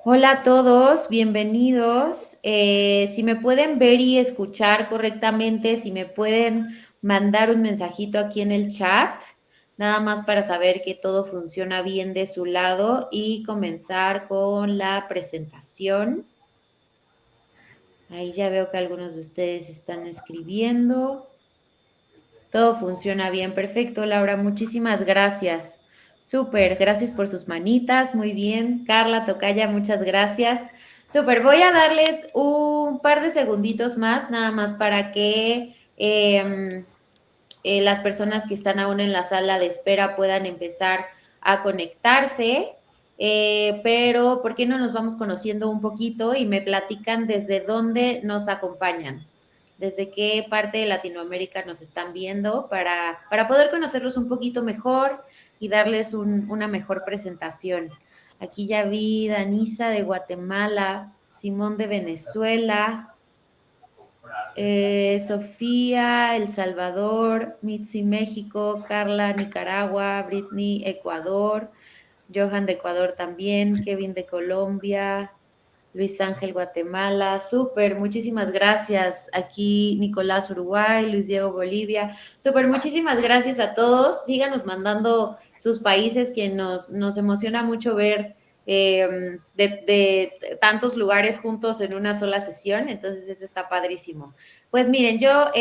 Hola a todos, bienvenidos. Si me pueden ver y escuchar correctamente, si me pueden mandar un mensajito aquí en el chat, nada más para saber que todo funciona bien de su lado y comenzar con la presentación. Ahí ya veo que algunos de ustedes están escribiendo. Todo funciona bien, perfecto, Laura, muchísimas gracias. Súper, gracias por sus manitas, muy bien. Carla, Tocaya, muchas gracias. Súper, voy a darles un par de segunditos más, nada más para que las personas que están aún en la sala de espera puedan empezar a conectarse. Pero, ¿por qué no nos vamos conociendo un poquito y me platican desde dónde nos acompañan? ¿Desde qué parte de Latinoamérica nos están viendo para poder conocerlos un poquito mejor y darles una mejor presentación? Aquí ya vi Danisa de Guatemala, Simón de Venezuela, Sofía, El Salvador, Mitzi, México, Carla, Nicaragua, Britney, Ecuador, Johan de Ecuador también, Kevin de Colombia, Luis Ángel, Guatemala, súper, muchísimas gracias. Aquí Nicolás, Uruguay, Luis Diego, Bolivia, súper, muchísimas gracias a todos. Síganos mandando sus países que nos emociona mucho ver de tantos lugares juntos en una sola sesión, entonces eso está padrísimo. Pues miren, yo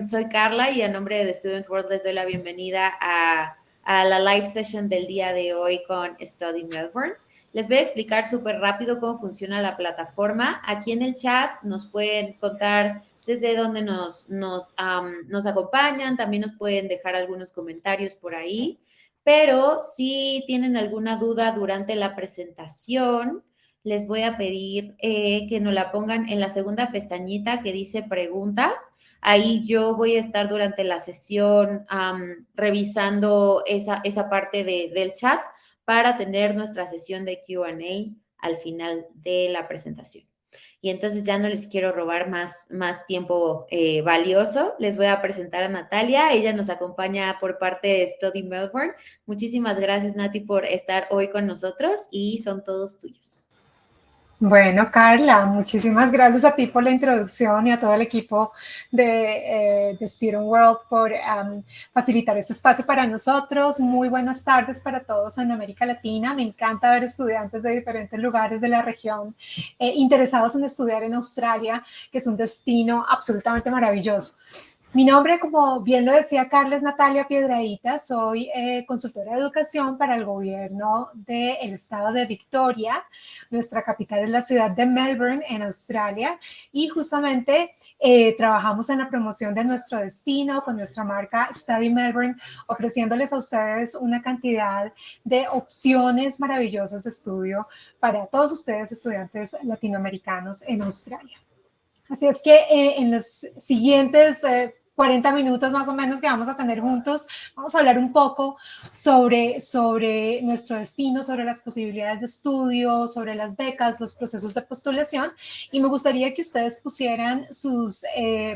soy Carla y a nombre de The Student World les doy la bienvenida a la live session del día de hoy con Study Melbourne. Les voy a explicar súper rápido cómo funciona la plataforma. Aquí en el chat nos pueden contar desde dónde nos acompañan, también nos pueden dejar algunos comentarios por ahí, pero si tienen alguna duda durante la presentación, les voy a pedir que nos la pongan en la segunda pestañita que dice preguntas. Ahí yo voy a estar durante la sesión revisando esa parte del chat para tener nuestra sesión de Q&A al final de la presentación. Y entonces ya no les quiero robar más tiempo valioso. Les voy a presentar a Natalia. Ella nos acompaña por parte de Study Melbourne. Muchísimas gracias, Nati, por estar hoy con nosotros y son todos tuyos. Bueno, Carla, muchísimas gracias a ti por la introducción y a todo el equipo de Student World por facilitar este espacio para nosotros. Muy buenas tardes para todos en América Latina. Me encanta ver estudiantes de diferentes lugares de la región interesados en estudiar en Australia, que es un destino absolutamente maravilloso. Mi nombre, como bien lo decía Carla, es Natalia Piedrahita. Soy consultora de educación para el gobierno del estado de Victoria. Nuestra capital es la ciudad de Melbourne, en Australia, y justamente trabajamos en la promoción de nuestro destino con nuestra marca Study Melbourne, ofreciéndoles a ustedes una cantidad de opciones maravillosas de estudio para todos ustedes, estudiantes latinoamericanos en Australia. Así es que en los siguientes 40 minutos más o menos que vamos a tener juntos, vamos a hablar un poco sobre nuestro destino, sobre las posibilidades de estudio, sobre las becas, los procesos de postulación, y me gustaría que ustedes pusieran sus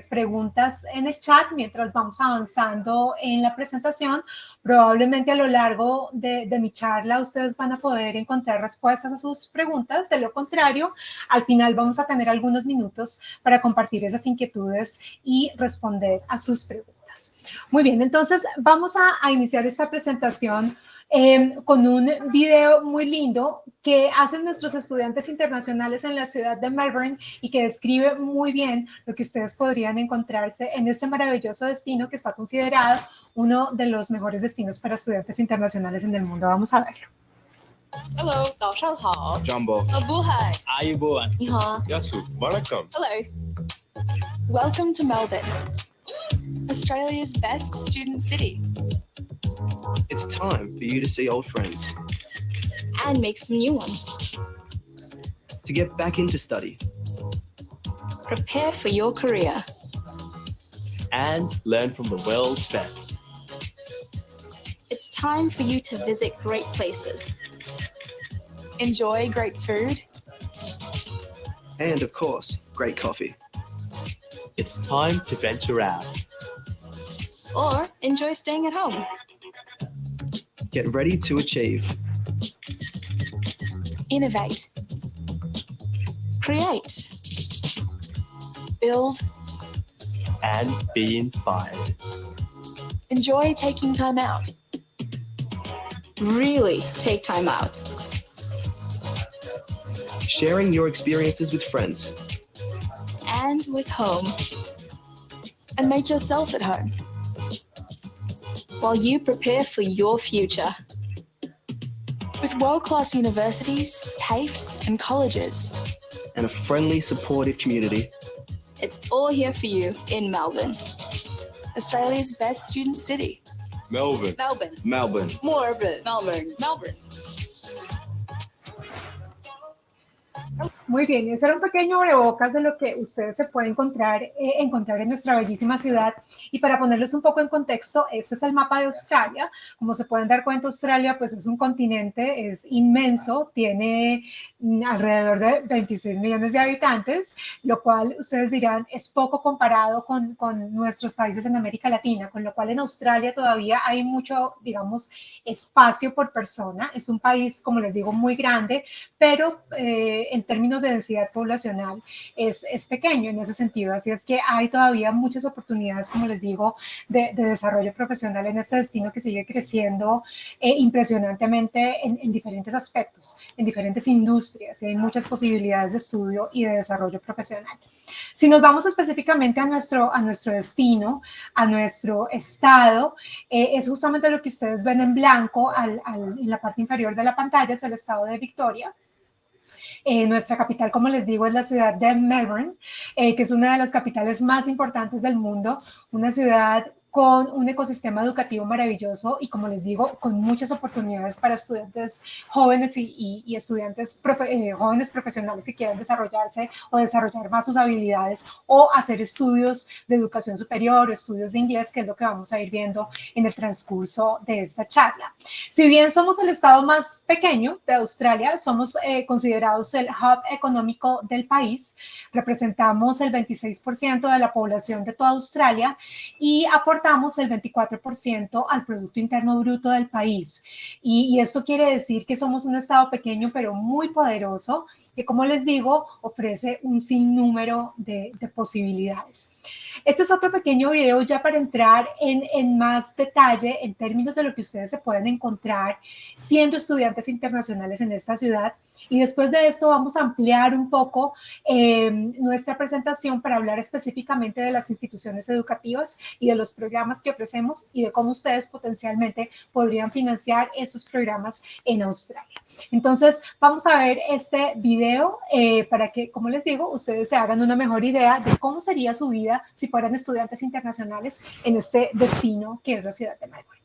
preguntas en el chat mientras vamos avanzando en la presentación. Probablemente a lo largo de mi charla ustedes van a poder encontrar respuestas a sus preguntas. De lo contrario, al final vamos a tener algunos minutos para compartir esas inquietudes y responder a sus preguntas. Muy bien, entonces vamos a iniciar esta presentación con un video muy lindo que hacen nuestros estudiantes internacionales en la ciudad de Melbourne y que describe muy bien lo que ustedes podrían encontrarse en este maravilloso destino que está considerado uno de los mejores destinos para estudiantes internacionales en el mundo. Vamos a verlo. Hello, 早上好。Jumbo. Mabuhay. Ayubuan. 你好。Yasu. Vanakkam. Hello. Welcome to Melbourne, Australia's best student city. It's time for you to see old friends. And make some new ones. To get back into study. Prepare for your career. And learn from the world's best. It's time for you to visit great places. Enjoy great food. And of course, great coffee. It's time to venture out. Or enjoy staying at home. Get ready to achieve. Innovate. create, build, and be inspired. Enjoy taking time out. Really take time out. Sharing your experiences with friends. And with home. And make yourself at home. While you prepare for your future. With world-class universities, TAFEs, and colleges. And a friendly, supportive community. It's all here for you in Melbourne. Australia's best student city. Melbourne. Melbourne. Melbourne. Melbourne. Melbourne. Melbourne. Muy bien, ese era un pequeño abrebocas de lo que ustedes se pueden encontrar en nuestra bellísima ciudad. Y para ponerles un poco en contexto, este es el mapa de Australia. Como se pueden dar cuenta, Australia pues es un continente, es inmenso, tiene alrededor de 26 millones de habitantes, lo cual ustedes dirán es poco comparado con nuestros países en América Latina, con lo cual en Australia todavía hay mucho, digamos, espacio por persona. Es un país, como les digo, muy grande, pero en términos de densidad poblacional es pequeño en ese sentido, así es que hay todavía muchas oportunidades, como les digo, de desarrollo profesional en este destino que sigue creciendo impresionantemente en diferentes aspectos, en diferentes industrias, y hay muchas posibilidades de estudio y de desarrollo profesional. Si nos vamos específicamente a nuestro destino, a nuestro estado, es justamente lo que ustedes ven en blanco en la parte inferior de la pantalla, es el estado de Victoria. Nuestra capital, como les digo, es la ciudad de Melbourne, que es una de las capitales más importantes del mundo, una ciudad con un ecosistema educativo maravilloso y, como les digo, con muchas oportunidades para estudiantes jóvenes y estudiantes jóvenes profesionales que quieran desarrollarse o desarrollar más sus habilidades o hacer estudios de educación superior o estudios de inglés, que es lo que vamos a ir viendo en el transcurso de esta charla. Si bien somos el estado más pequeño de Australia, somos considerados el hub económico del país, representamos el 26% de la población de toda Australia y aportamos el 24% al Producto Interno Bruto del país. Y esto quiere decir que somos un estado pequeño pero muy poderoso, que, como les digo, ofrece un sinnúmero de posibilidades. Este es otro pequeño video ya para entrar en más detalle en términos de lo que ustedes se pueden encontrar siendo estudiantes internacionales en esta ciudad. Y después de esto vamos a ampliar un poco nuestra presentación para hablar específicamente de las instituciones educativas y de los programas que ofrecemos y de cómo ustedes potencialmente podrían financiar esos programas en Australia. Entonces vamos a ver este video para que, como les digo, ustedes se hagan una mejor idea de cómo sería su vida si fueran estudiantes internacionales en este destino que es la ciudad de Melbourne.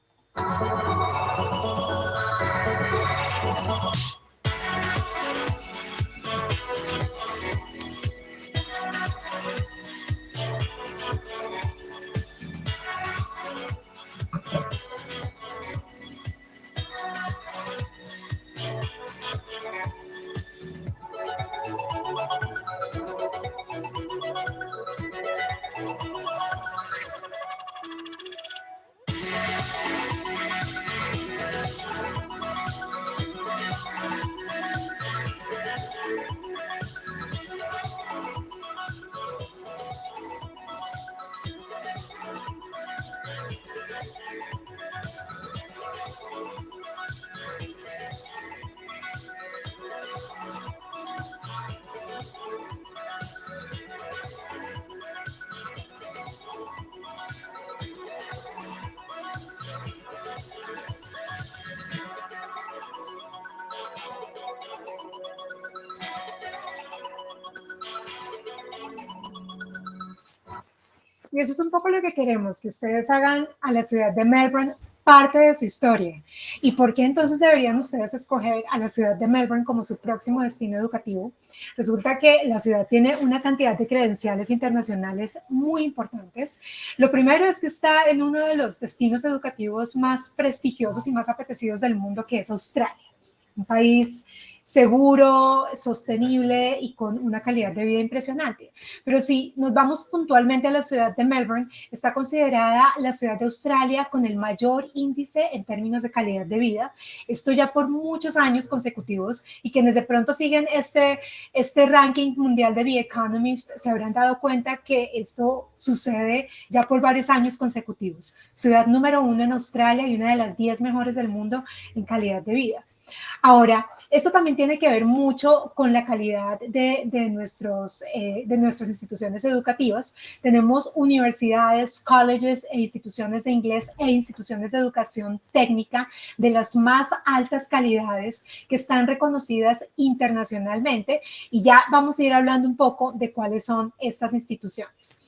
Y eso es un poco lo que queremos, que ustedes hagan a la ciudad de Melbourne parte de su historia. ¿Y por qué entonces deberían ustedes escoger a la ciudad de Melbourne como su próximo destino educativo? Resulta que la ciudad tiene una cantidad de credenciales internacionales muy importantes. Lo primero es que está en uno de los destinos educativos más prestigiosos y más apetecidos del mundo, que es Australia. un país seguro, sostenible y con una calidad de vida impresionante. Pero si nos vamos puntualmente a la ciudad de Melbourne, está considerada la ciudad de Australia con el mayor índice en términos de calidad de vida. Esto ya por muchos años consecutivos, y quienes de pronto siguen este ranking mundial de The Economist se habrán dado cuenta que esto sucede ya por varios años consecutivos. Ciudad número 1 en Australia y una de las 10 mejores del mundo en calidad de vida. Ahora, esto también tiene que ver mucho con la calidad de nuestras instituciones educativas. Tenemos universidades, colleges e instituciones de inglés e instituciones de educación técnica de las más altas calidades que están reconocidas internacionalmente, y ya vamos a ir hablando un poco de cuáles son estas instituciones.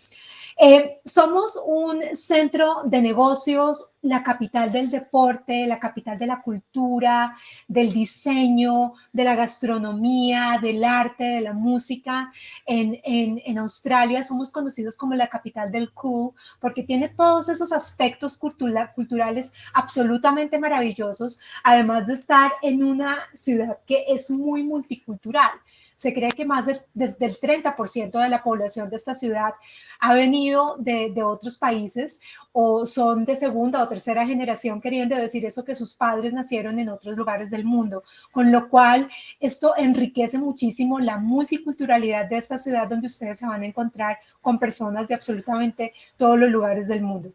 Somos un centro de negocios, la capital del deporte, la capital de la cultura, del diseño, de la gastronomía, del arte, de la música. En Australia somos conocidos como la capital del cool, porque tiene todos esos aspectos culturales absolutamente maravillosos, además de estar en una ciudad que es muy multicultural. Se cree que desde el 30% de la población de esta ciudad ha venido de otros países o son de segunda o tercera generación, queriendo decir eso, que sus padres nacieron en otros lugares del mundo, con lo cual esto enriquece muchísimo la multiculturalidad de esta ciudad, donde ustedes se van a encontrar con personas de absolutamente todos los lugares del mundo.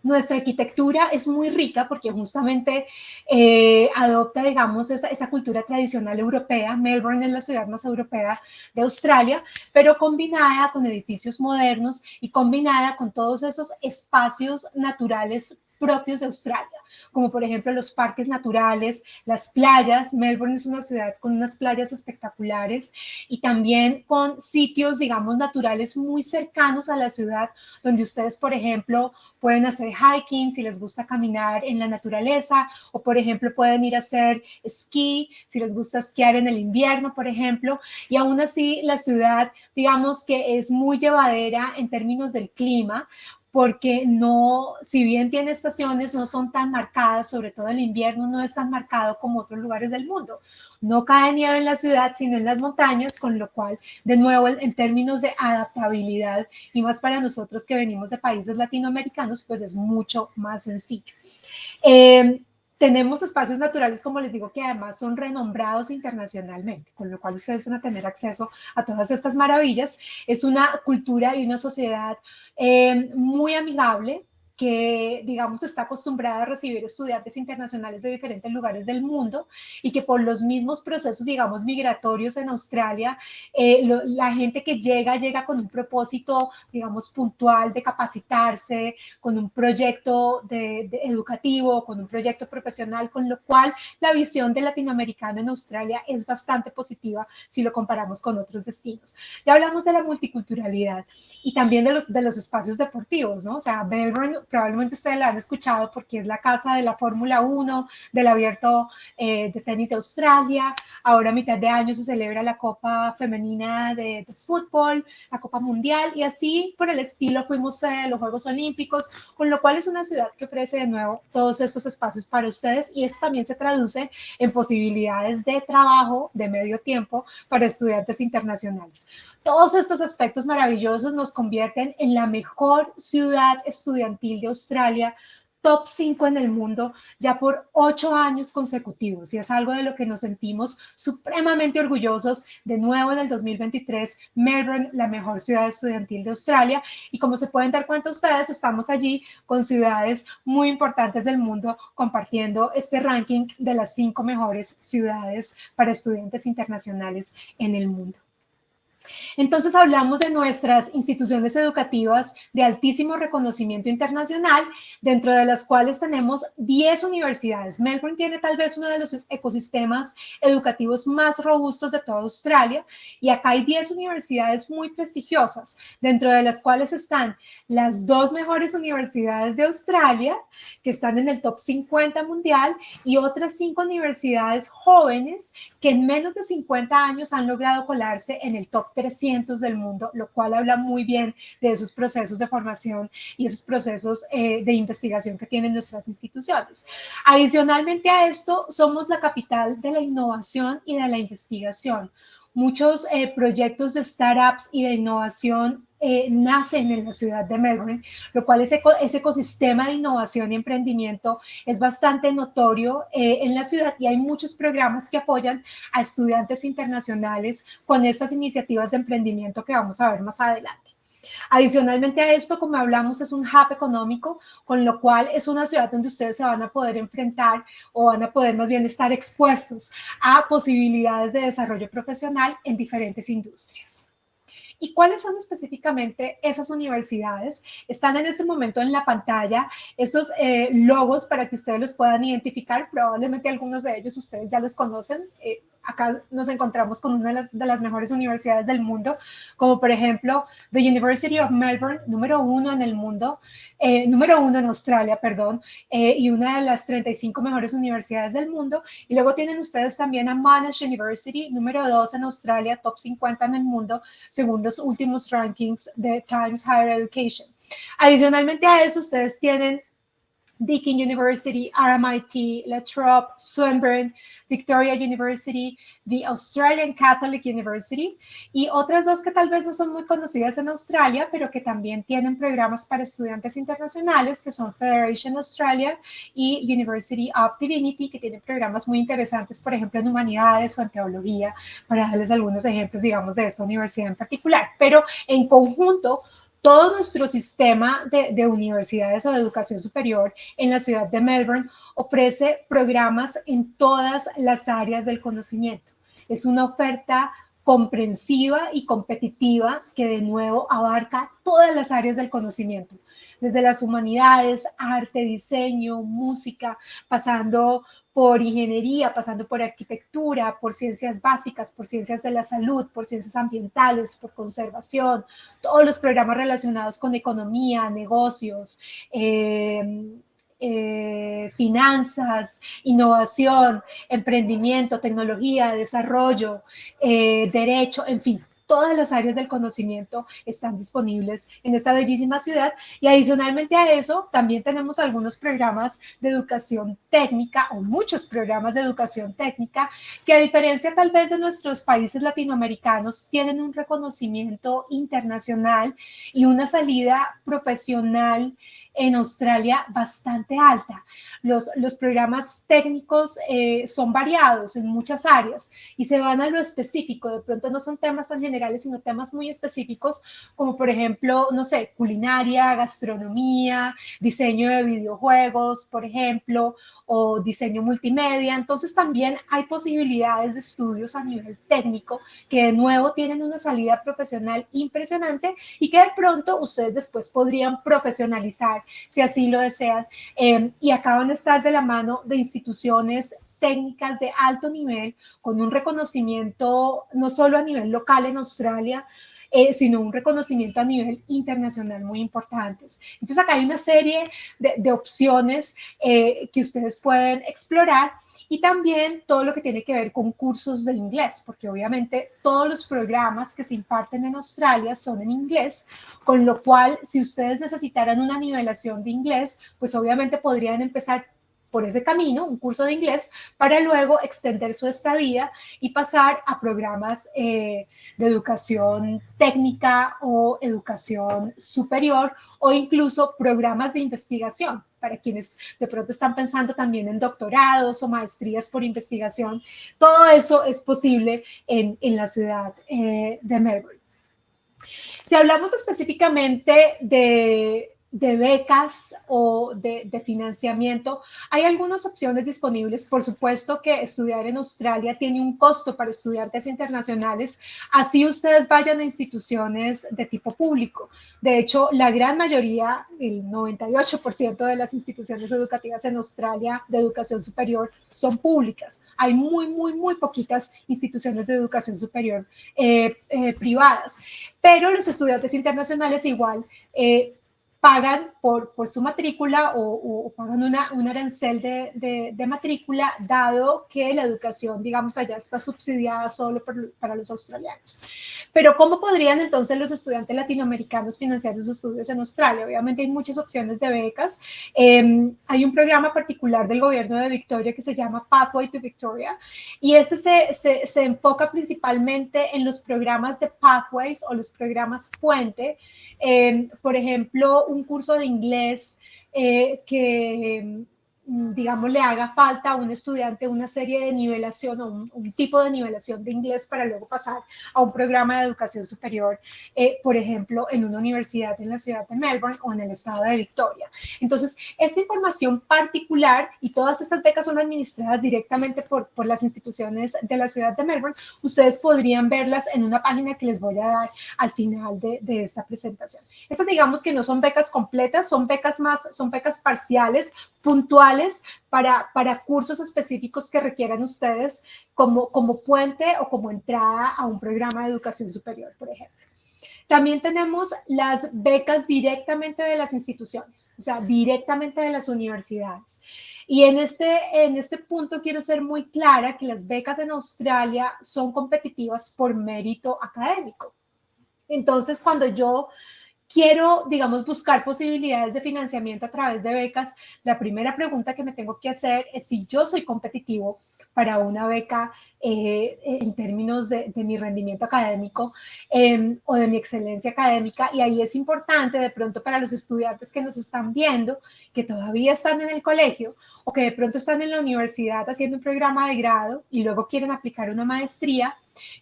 Nuestra arquitectura es muy rica porque justamente adopta, digamos, esa cultura tradicional europea. Melbourne es la ciudad más europea de Australia, pero combinada con edificios modernos y combinada con todos esos espacios naturales propios de Australia, como por ejemplo los parques naturales, las playas. Melbourne es una ciudad con unas playas espectaculares y también con sitios, digamos, naturales muy cercanos a la ciudad, donde ustedes, por ejemplo, pueden hacer hiking si les gusta caminar en la naturaleza, o por ejemplo pueden ir a hacer esquí si les gusta esquiar en el invierno, por ejemplo. Y aún así la ciudad, digamos que es muy llevadera en términos del clima, porque no, si bien tiene estaciones, no son tan marcadas, sobre todo el invierno no es tan marcado como otros lugares del mundo. No cae nieve en la ciudad, sino en las montañas, con lo cual, de nuevo, en términos de adaptabilidad, y más para nosotros que venimos de países latinoamericanos, pues es mucho más sencillo. Tenemos espacios naturales, como les digo, que además son renombrados internacionalmente, con lo cual ustedes van a tener acceso a todas estas maravillas. Es una cultura y una sociedad muy amigable, que, digamos, está acostumbrada a recibir estudiantes internacionales de diferentes lugares del mundo, y que por los mismos procesos, digamos, migratorios en Australia, la gente que llega con un propósito, digamos, puntual de capacitarse, con un proyecto educativo, con un proyecto profesional, con lo cual la visión del latinoamericano en Australia es bastante positiva si lo comparamos con otros destinos. Ya hablamos de la multiculturalidad y también de los espacios deportivos, ¿no? O sea, Melbourne, probablemente ustedes la han escuchado porque es la casa de la Fórmula 1, del Abierto de Tenis de Australia. Ahora a mitad de año se celebra la Copa Femenina de Fútbol, la Copa Mundial, y así por el estilo fuimos a los Juegos Olímpicos, con lo cual es una ciudad que ofrece de nuevo todos estos espacios para ustedes, y eso también se traduce en posibilidades de trabajo de medio tiempo para estudiantes internacionales. Todos estos aspectos maravillosos nos convierten en la mejor ciudad estudiantil de Australia, top 5 en el mundo, ya por 8 años consecutivos, y es algo de lo que nos sentimos supremamente orgullosos. De nuevo en el 2023, Melbourne, la mejor ciudad estudiantil de Australia, y como se pueden dar cuenta ustedes, estamos allí con ciudades muy importantes del mundo compartiendo este ranking de las 5 mejores ciudades para estudiantes internacionales en el mundo. Entonces hablamos de nuestras instituciones educativas de altísimo reconocimiento internacional, dentro de las cuales tenemos 10 universidades. Melbourne tiene tal vez uno de los ecosistemas educativos más robustos de toda Australia, y acá hay 10 universidades muy prestigiosas, dentro de las cuales están las 2 mejores universidades de Australia, que están en el top 50 mundial, y otras 5 universidades jóvenes que en menos de 50 años han logrado colarse en el top top 300 del mundo, lo cual habla muy bien de esos procesos de formación y esos procesos de investigación que tienen nuestras instituciones. Adicionalmente a esto, somos la capital de la innovación y de la investigación. Muchos proyectos de startups y de innovación nacen en la ciudad de Melbourne, lo cual ese ecosistema de innovación y emprendimiento es bastante notorio en la ciudad, y hay muchos programas que apoyan a estudiantes internacionales con estas iniciativas de emprendimiento que vamos a ver más adelante. Adicionalmente a esto, como hablamos, es un hub económico, con lo cual es una ciudad donde ustedes se van a poder enfrentar o van a poder más bien estar expuestos a posibilidades de desarrollo profesional en diferentes industrias. ¿Y cuáles son específicamente esas universidades? Están en este momento en la pantalla esos logos para que ustedes los puedan identificar. Probablemente algunos de ellos ustedes ya los conocen. Acá nos encontramos con una de las mejores universidades del mundo, como por ejemplo The University of Melbourne, número 1 en el mundo, número 1 en Australia, perdón, y una de las 35 mejores universidades del mundo. Y luego tienen ustedes también a Monash University, número 2 en Australia, top 50 en el mundo, según los últimos rankings de Times Higher Education. Adicionalmente a eso, ustedes tienen Deakin University, RMIT, La Trobe, Swinburne, Victoria University, the Australian Catholic University, y otras dos que tal vez no son muy conocidas en Australia, pero que también tienen programas para estudiantes internacionales, que son Federation Australia y University of Divinity, que tienen programas muy interesantes, por ejemplo, en humanidades o en teología, para darles algunos ejemplos, digamos, de esta universidad en particular. Pero en conjunto, todo nuestro sistema de universidades o de educación superior en la ciudad de Melbourne ofrece programas en todas las áreas del conocimiento. Es una oferta comprensiva y competitiva que de nuevo abarca todas las áreas del conocimiento, desde las humanidades, arte, diseño, música, pasando por ingeniería, pasando por arquitectura, por ciencias básicas, por ciencias de la salud, por ciencias ambientales, por conservación, todos los programas relacionados con economía, negocios, finanzas, innovación, emprendimiento, tecnología, desarrollo, derecho, en fin. Todas las áreas del conocimiento están disponibles en esta bellísima ciudad, y adicionalmente a eso también tenemos algunos programas de educación técnica, o muchos programas de educación técnica, que a diferencia tal vez de nuestros países latinoamericanos tienen un reconocimiento internacional y una salida profesional en Australia bastante alta. Los programas técnicos son variados en muchas áreas y se van a lo específico. De pronto no son temas tan generales, sino temas muy específicos, como por ejemplo, no sé, culinaria, gastronomía, diseño de videojuegos, por ejemplo, o diseño multimedia. Entonces también hay posibilidades de estudios a nivel técnico que de nuevo tienen una salida profesional impresionante y que de pronto ustedes después podrían profesionalizar si así lo desean, y acaban de estar de la mano de instituciones técnicas de alto nivel con un reconocimiento no solo a nivel local en Australia, sino un reconocimiento a nivel internacional muy importantes. Entonces acá hay una serie de opciones que ustedes pueden explorar, y también todo lo que tiene que ver con cursos de inglés, porque obviamente todos los programas que se imparten en Australia son en inglés, con lo cual si ustedes necesitaran una nivelación de inglés, pues obviamente podrían empezar por ese camino, un curso de inglés, para luego extender su estadía y pasar a programas de educación técnica o educación superior, o incluso programas de investigación para quienes de pronto están pensando también en doctorados o maestrías por investigación. Todo eso es posible en la ciudad de Melbourne. Si hablamos específicamente de becas o de financiamiento, hay algunas opciones disponibles. Por supuesto que estudiar en Australia tiene un costo para estudiantes internacionales, así ustedes vayan a instituciones de tipo público. De hecho, la gran mayoría, el 98% de las instituciones educativas en Australia de educación superior son públicas. Hay muy poquitas instituciones de educación superior privadas, pero los estudiantes internacionales igual pagan por su matrícula o pagan un arancel de matrícula, dado que la educación, digamos, allá está subsidiada solo para los australianos. Pero ¿cómo podrían entonces los estudiantes latinoamericanos financiar sus estudios en Australia? Obviamente hay muchas opciones de becas. Hay un programa particular del gobierno de Victoria que se llama Pathway to Victoria, y este se enfoca principalmente en los programas de Pathways o los programas puente. Por ejemplo, un curso de inglés que, digamos, le haga falta a un estudiante una serie de nivelación o un tipo de nivelación de inglés para luego pasar a un programa de educación superior, por ejemplo, en una universidad en la ciudad de Melbourne o en el estado de Victoria. Entonces, esta información particular, y todas estas becas son administradas directamente por las instituciones de la ciudad de Melbourne, ustedes podrían verlas en una página que les voy a dar al final de esta presentación. Estas, digamos, que no son becas completas, son becas parciales, puntuales, para cursos específicos que requieran ustedes como puente o como entrada a un programa de educación superior, por ejemplo. También tenemos las becas directamente de las instituciones, o sea, directamente de las universidades. Y en este punto quiero ser muy clara que las becas en Australia son competitivas por mérito académico. Entonces, cuando yo quiero, digamos, buscar posibilidades de financiamiento a través de becas, la primera pregunta que me tengo que hacer es si yo soy competitivo para una beca en términos de mi rendimiento académico o de mi excelencia académica. Y ahí es importante de pronto para los estudiantes que nos están viendo, que todavía están en el colegio o que de pronto están en la universidad haciendo un programa de grado y luego quieren aplicar una maestría,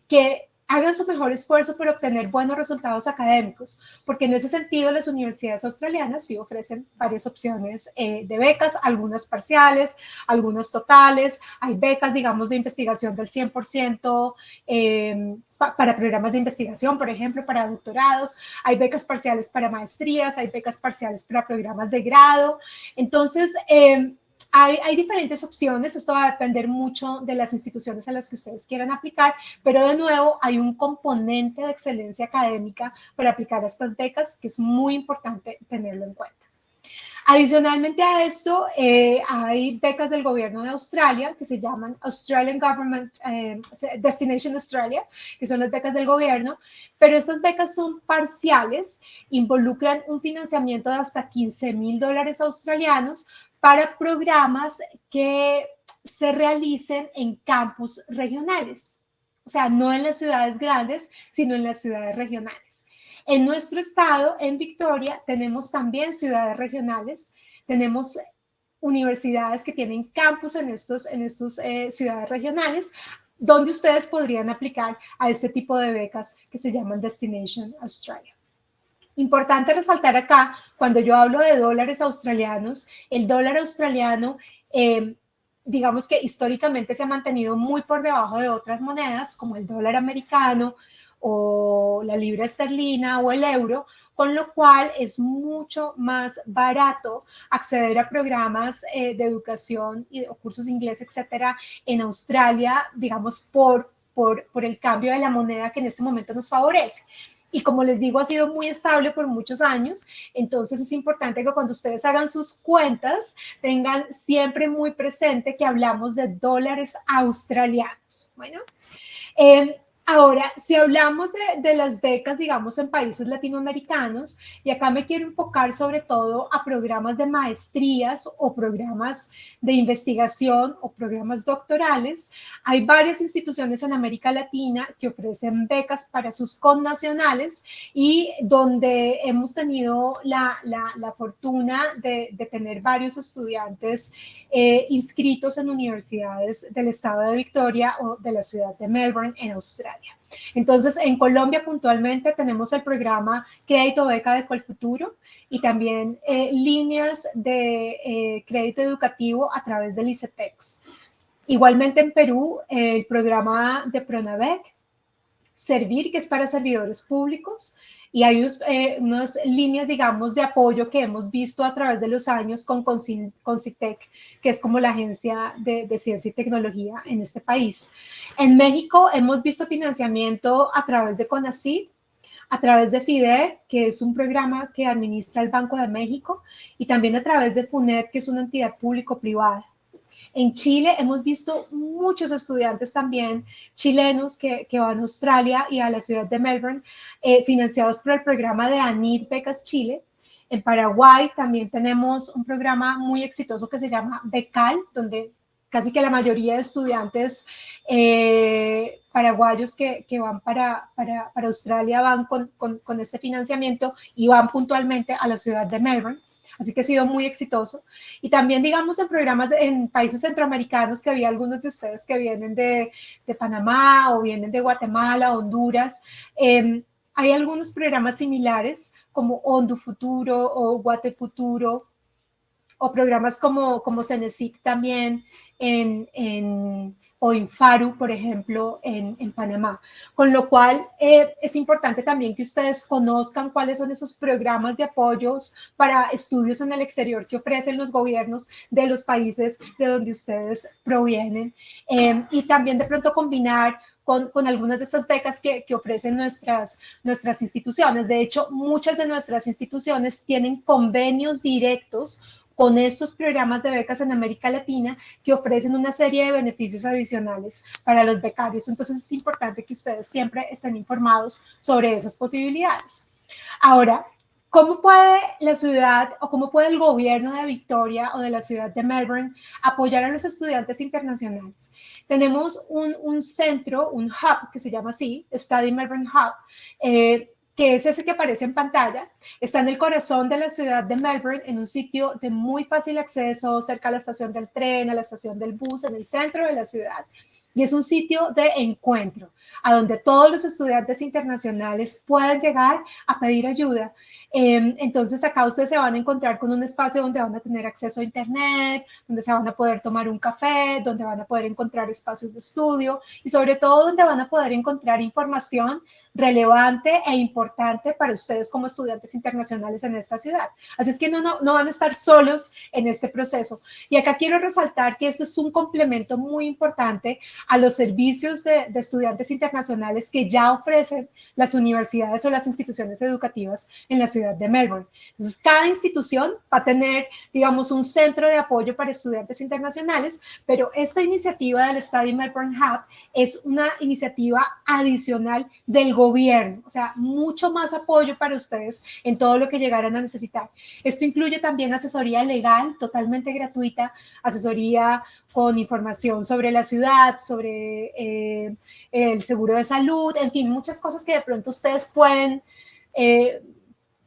que hagan su mejor esfuerzo por obtener buenos resultados académicos, porque en ese sentido las universidades australianas sí ofrecen varias opciones de becas, algunas parciales, algunas totales. Hay becas, digamos, de investigación del 100% para programas de investigación, por ejemplo, para doctorados. Hay becas parciales para maestrías, hay becas parciales para programas de grado. Entonces, hay diferentes opciones, esto va a depender mucho de las instituciones a las que ustedes quieran aplicar, pero de nuevo hay un componente de excelencia académica para aplicar a estas becas que es muy importante tenerlo en cuenta. Adicionalmente a esto, hay becas del gobierno de Australia que se llaman Australian Government Destination Australia, que son las becas del gobierno, pero estas becas son parciales, involucran un financiamiento de hasta $15,000 australianos para programas que se realicen en campus regionales, o sea, no en las ciudades grandes, sino en las ciudades regionales. En nuestro estado, en Victoria, tenemos también ciudades regionales, tenemos universidades que tienen campus en estos ciudades regionales, donde ustedes podrían aplicar a este tipo de becas que se llaman Destination Australia. Importante resaltar acá, cuando yo hablo de dólares australianos, el dólar australiano, digamos que históricamente se ha mantenido muy por debajo de otras monedas, como el dólar americano o la libra esterlina o el euro, con lo cual es mucho más barato acceder a programas de educación o cursos de inglés, etcétera, en Australia, digamos, por el cambio de la moneda que en este momento nos favorece. Y como les digo, ha sido muy estable por muchos años, entonces es importante que cuando ustedes hagan sus cuentas tengan siempre muy presente que hablamos de dólares australianos. Bueno, ahora, si hablamos de las becas, digamos, en países latinoamericanos, y acá me quiero enfocar sobre todo a programas de maestrías o programas de investigación o programas doctorales, hay varias instituciones en América Latina que ofrecen becas para sus connacionales y donde hemos tenido la fortuna de tener varios estudiantes inscritos en universidades del estado de Victoria o de la ciudad de Melbourne en Australia. Entonces, en Colombia puntualmente tenemos el programa Crédito Beca de Colfuturo y también líneas de crédito educativo a través del ICETEX. Igualmente en Perú, el programa de Pronavec, Servir, que es para servidores públicos, y hay unas líneas, digamos, de apoyo que hemos visto a través de los años con CONCITEC, que es como la agencia de ciencia y tecnología en este país. En México hemos visto financiamiento a través de CONACYT, a través de FIDE, que es un programa que administra el Banco de México, y también a través de FUNED, que es una entidad público-privada. En Chile hemos visto muchos estudiantes también chilenos que van a Australia y a la ciudad de Melbourne, financiados por el programa de ANID Becas Chile. En Paraguay también tenemos un programa muy exitoso que se llama Becal, donde casi que la mayoría de estudiantes paraguayos que van para Australia van con este financiamiento y van puntualmente a la ciudad de Melbourne. Así que ha sido muy exitoso. Y también, digamos, en programas en países centroamericanos, que había algunos de ustedes que vienen de Panamá o vienen de Guatemala, Honduras. Hay algunos programas similares como Hondu Futuro o Guate Futuro, o programas como Cenecit también o Infaru, por ejemplo, en Panamá. Con lo cual, es importante también que ustedes conozcan cuáles son esos programas de apoyos para estudios en el exterior que ofrecen los gobiernos de los países de donde ustedes provienen. Y también de pronto combinar con algunas de estas becas que ofrecen nuestras instituciones. De hecho, muchas de nuestras instituciones tienen convenios directos con estos programas de becas en América Latina que ofrecen una serie de beneficios adicionales para los becarios. Entonces es importante que ustedes siempre estén informados sobre esas posibilidades. Ahora, ¿cómo puede la ciudad o cómo puede el gobierno de Victoria o de la ciudad de Melbourne apoyar a los estudiantes internacionales? Tenemos un centro, un hub que se llama así, Study Melbourne Hub, que es ese que aparece en pantalla. Está en el corazón de la ciudad de Melbourne, en un sitio de muy fácil acceso, cerca a la estación del tren, a la estación del bus, en el centro de la ciudad. Y es un sitio de encuentro, a donde todos los estudiantes internacionales pueden llegar a pedir ayuda. Entonces acá ustedes se van a encontrar con un espacio donde van a tener acceso a internet, donde se van a poder tomar un café, donde van a poder encontrar espacios de estudio y sobre todo donde van a poder encontrar información relevante e importante para ustedes como estudiantes internacionales en esta ciudad. Así es que no van a estar solos en este proceso. Y acá quiero resaltar que esto es un complemento muy importante a los servicios de estudiantes internacionales que ya ofrecen las universidades o las instituciones educativas en la ciudad de Melbourne. Entonces, cada institución va a tener, digamos, un centro de apoyo para estudiantes internacionales, pero esta iniciativa del Study Melbourne Hub es una iniciativa adicional del gobierno, o sea, mucho más apoyo para ustedes en todo lo que llegaran a necesitar. Esto incluye también asesoría legal totalmente gratuita, asesoría con información sobre la ciudad, sobre el seguro de salud, en fin, muchas cosas que de pronto ustedes pueden,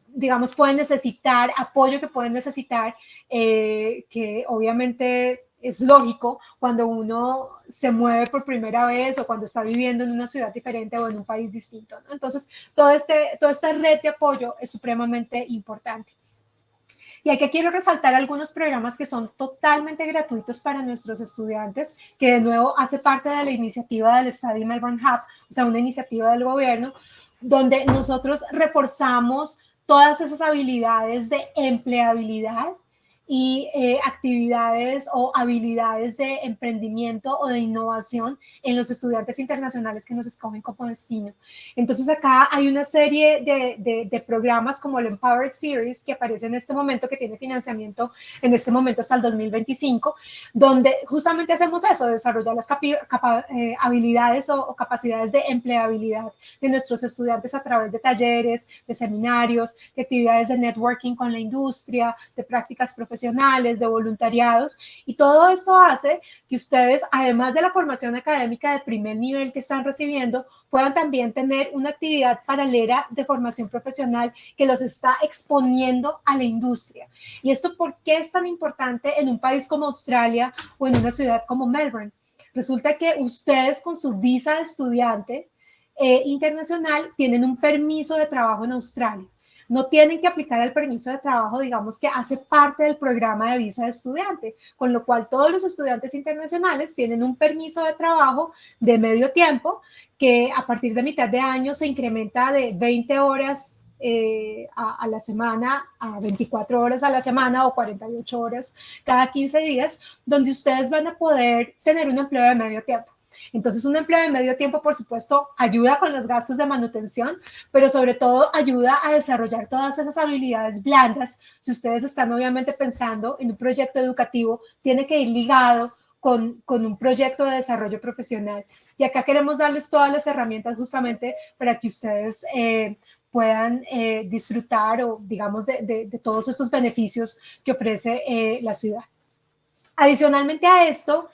digamos, pueden necesitar, apoyo que pueden necesitar, que obviamente es lógico cuando uno se mueve por primera vez o cuando está viviendo en una ciudad diferente o en un país distinto, ¿no? Entonces, toda esta red de apoyo es supremamente importante. Y aquí quiero resaltar algunos programas que son totalmente gratuitos para nuestros estudiantes, que de nuevo hace parte de la iniciativa del Study Melbourne Hub, o sea, una iniciativa del gobierno, donde nosotros reforzamos todas esas habilidades de empleabilidad y actividades o habilidades de emprendimiento o de innovación en los estudiantes internacionales que nos escogen como destino. Entonces acá hay una serie de programas como el Empowered Series que aparece en este momento, que tiene financiamiento en este momento hasta el 2025, donde justamente hacemos eso, desarrollar las habilidades o capacidades de empleabilidad de nuestros estudiantes a través de talleres, de seminarios, de actividades de networking con la industria, de prácticas profesionales, de voluntariados, y todo esto hace que ustedes, además de la formación académica de primer nivel que están recibiendo, puedan también tener una actividad paralela de formación profesional que los está exponiendo a la industria. ¿Y esto por qué es tan importante en un país como Australia o en una ciudad como Melbourne? Resulta que ustedes con su visa de estudiante internacional tienen un permiso de trabajo en Australia. No tienen que aplicar el permiso de trabajo, digamos, que hace parte del programa de visa de estudiante, con lo cual todos los estudiantes internacionales tienen un permiso de trabajo de medio tiempo que a partir de mitad de año se incrementa de 20 horas a la semana a 24 horas a la semana o 48 horas cada 15 días, donde ustedes van a poder tener un empleo de medio tiempo. Entonces, un empleo de medio tiempo, por supuesto, ayuda con los gastos de manutención, pero sobre todo ayuda a desarrollar todas esas habilidades blandas. Si ustedes están obviamente pensando en un proyecto educativo, tiene que ir ligado con un proyecto de desarrollo profesional. Y acá queremos darles todas las herramientas justamente para que ustedes puedan disfrutar o digamos de todos estos beneficios que ofrece la ciudad. Adicionalmente a esto,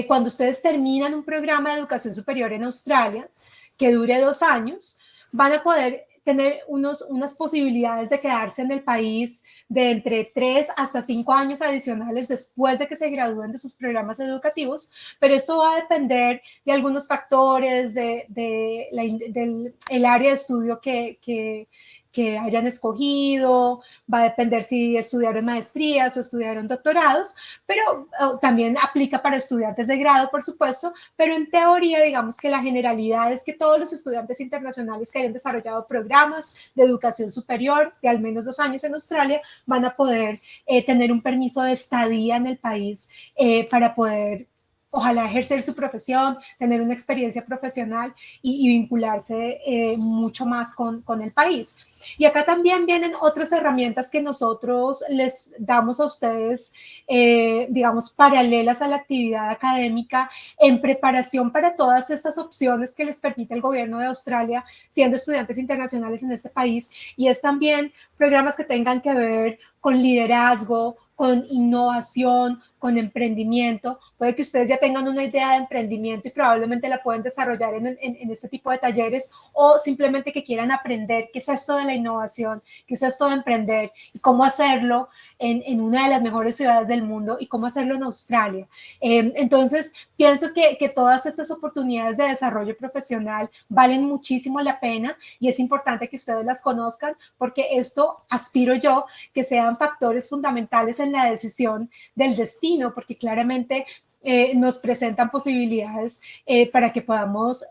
cuando ustedes terminan un programa de educación superior en Australia, que dure 2 años, van a poder tener unas posibilidades de quedarse en el país de entre 3 hasta 5 años adicionales después de que se gradúen de sus programas educativos, pero esto va a depender de algunos factores, del área de estudio que hayan escogido, va a depender si estudiaron maestrías o estudiaron doctorados, pero también aplica para estudiantes de grado, por supuesto, pero en teoría, digamos que la generalidad es que todos los estudiantes internacionales que hayan desarrollado programas de educación superior de al menos 2 años en Australia van a poder tener un permiso de estadía en el país para poder ojalá ejercer su profesión, tener una experiencia profesional y vincularse mucho más con el país. Y acá también vienen otras herramientas que nosotros les damos a ustedes, digamos, paralelas a la actividad académica en preparación para todas estas opciones que les permite el gobierno de Australia siendo estudiantes internacionales en este país. Y es también programas que tengan que ver con liderazgo, con innovación, con emprendimiento. Puede que ustedes ya tengan una idea de emprendimiento y probablemente la pueden desarrollar en este tipo de talleres, o simplemente que quieran aprender qué es esto de la innovación, qué es esto de emprender y cómo hacerlo en una de las mejores ciudades del mundo y cómo hacerlo en Australia. Entonces, pienso que todas estas oportunidades de desarrollo profesional valen muchísimo la pena y es importante que ustedes las conozcan porque esto aspiro yo que sean factores fundamentales en la decisión del destino, porque claramente nos presentan posibilidades para que podamos,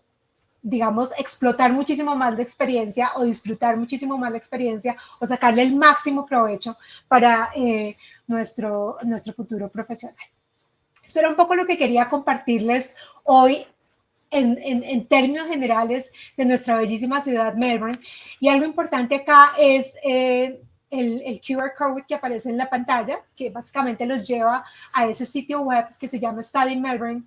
digamos, explotar muchísimo más la experiencia o disfrutar muchísimo más la experiencia o sacarle el máximo provecho para nuestro futuro profesional. Esto era un poco lo que quería compartirles hoy en términos generales de nuestra bellísima ciudad Melbourne. Y algo importante acá es el QR code que aparece en la pantalla, que básicamente los lleva a ese sitio web que se llama Study Melbourne.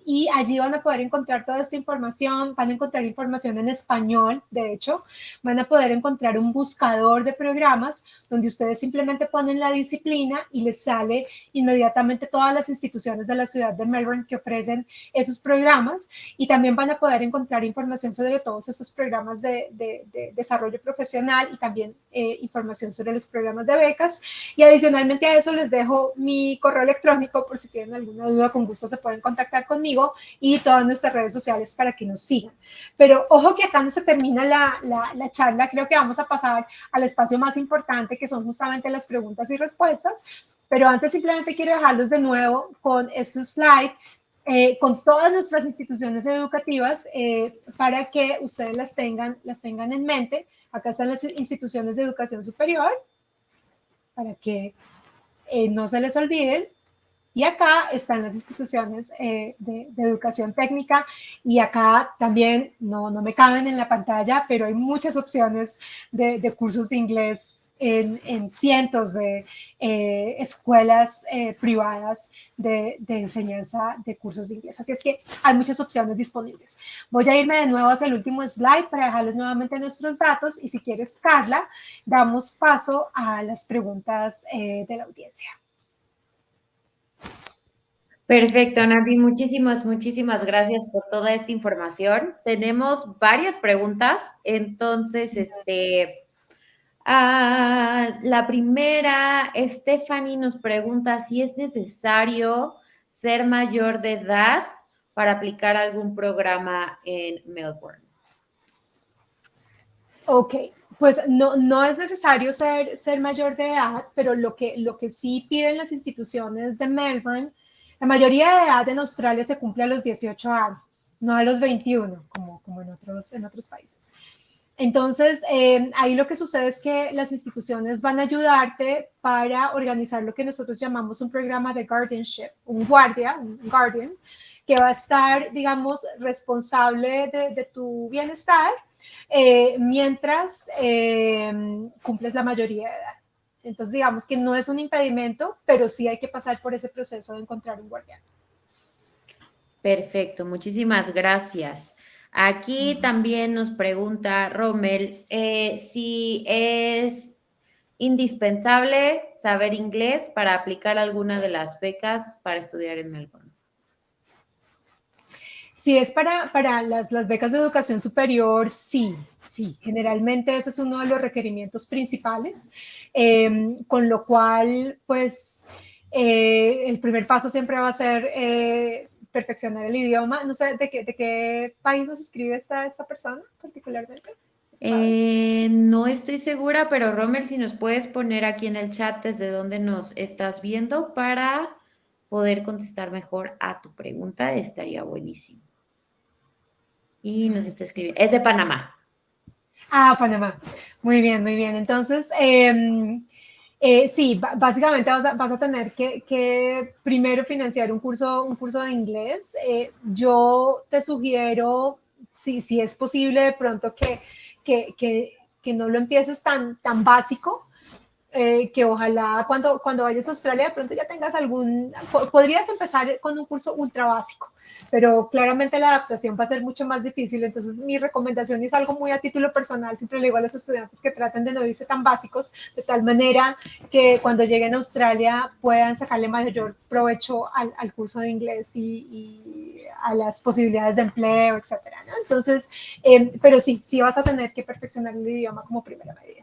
Y allí van a poder encontrar toda esta información, van a encontrar información en español, de hecho, van a poder encontrar un buscador de programas donde ustedes simplemente ponen la disciplina y les sale inmediatamente todas las instituciones de la ciudad de Melbourne que ofrecen esos programas, y también van a poder encontrar información sobre todos estos programas de desarrollo profesional y también información sobre los programas de becas. Y adicionalmente a eso les dejo mi correo electrónico por si tienen alguna duda, con gusto se pueden contactar conmigo, y todas nuestras redes sociales para que nos sigan. Pero ojo que acá no se termina la charla, creo que vamos a pasar al espacio más importante, que son justamente las preguntas y respuestas, pero antes simplemente quiero dejarlos de nuevo con este slide con todas nuestras instituciones educativas para que ustedes las tengan en mente. Acá están las instituciones de educación superior, para que no se les olviden. Y acá están las instituciones de educación técnica, y acá también no me caben en la pantalla, pero hay muchas opciones de cursos de inglés en cientos de escuelas privadas de enseñanza de cursos de inglés. Así es que hay muchas opciones disponibles. Voy a irme de nuevo hacia el último slide para dejarles nuevamente nuestros datos, y si quieres, Carla, damos paso a las preguntas de la audiencia. Perfecto, Navi, muchísimas gracias por toda esta información. Tenemos varias preguntas, entonces, la primera, Stephanie nos pregunta si es necesario ser mayor de edad para aplicar algún programa en Melbourne. Ok, pues no es necesario ser mayor de edad, pero lo que sí piden las instituciones de Melbourne, la mayoría de edad en Australia se cumple a los 18 años, no a los 21, como en otros países. Entonces, ahí lo que sucede es que las instituciones van a ayudarte para organizar lo que nosotros llamamos un programa de guardianship, un guardian, que va a estar, digamos, responsable de tu bienestar mientras cumples la mayoría de edad. Entonces, digamos que no es un impedimento, pero sí hay que pasar por ese proceso de encontrar un guardián. Perfecto, muchísimas gracias. Aquí también nos pregunta Rommel si es indispensable saber inglés para aplicar alguna de las becas para estudiar en Melbourne. Si es para las becas de educación superior, sí. Generalmente ese es uno de los requerimientos principales, con lo cual, pues, el primer paso siempre va a ser perfeccionar el idioma. No sé, ¿de qué país nos escribe esta persona particularmente? No estoy segura, pero Rommel, si nos puedes poner aquí en el chat desde dónde nos estás viendo para poder contestar mejor a tu pregunta, estaría buenísimo. Y nos está escribiendo, es de Panamá. Panamá. Muy bien. Entonces, sí, básicamente vas a tener que primero financiar un curso de inglés. Yo te sugiero, si es posible, de pronto que no lo empieces tan básico. Que ojalá cuando vayas a Australia de pronto ya tengas podrías empezar con un curso ultra básico, pero claramente la adaptación va a ser mucho más difícil. Entonces mi recomendación es algo muy a título personal, siempre le digo a los estudiantes que traten de no irse tan básicos, de tal manera que cuando lleguen a Australia puedan sacarle mayor provecho al curso de inglés y a las posibilidades de empleo, etcétera, ¿no? Entonces, pero sí vas a tener que perfeccionar el idioma como primera medida.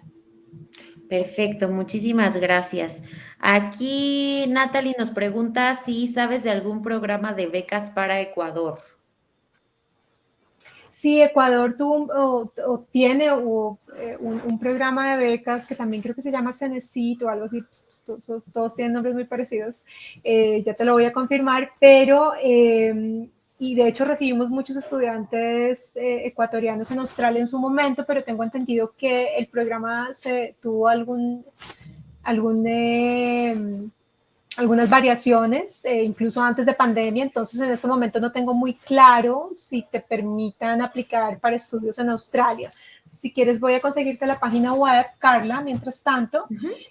Perfecto, muchísimas gracias. Aquí Natalie nos pregunta si sabes de algún programa de becas para Ecuador. Sí, Ecuador tiene un programa de becas que también creo que se llama Cenecit o algo así, todos tienen nombres muy parecidos, ya te lo voy a confirmar, pero y de hecho recibimos muchos estudiantes ecuatorianos en Australia en su momento, pero tengo entendido que el programa tuvo algunas variaciones, incluso antes de pandemia. Entonces en este momento no tengo muy claro si te permitan aplicar para estudios en Australia. Si quieres voy a conseguirte la página web, Carla, mientras tanto,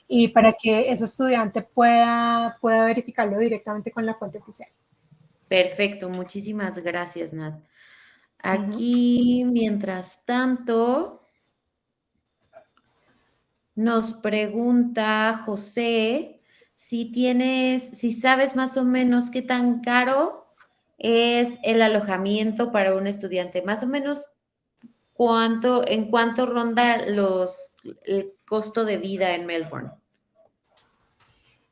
y para que ese estudiante pueda verificarlo directamente con la fuente oficial. Perfecto, muchísimas gracias, Nat. Aquí, mientras tanto, nos pregunta José si sabes más o menos qué tan caro es el alojamiento para un estudiante, más o menos en cuánto ronda el costo de vida en Melbourne.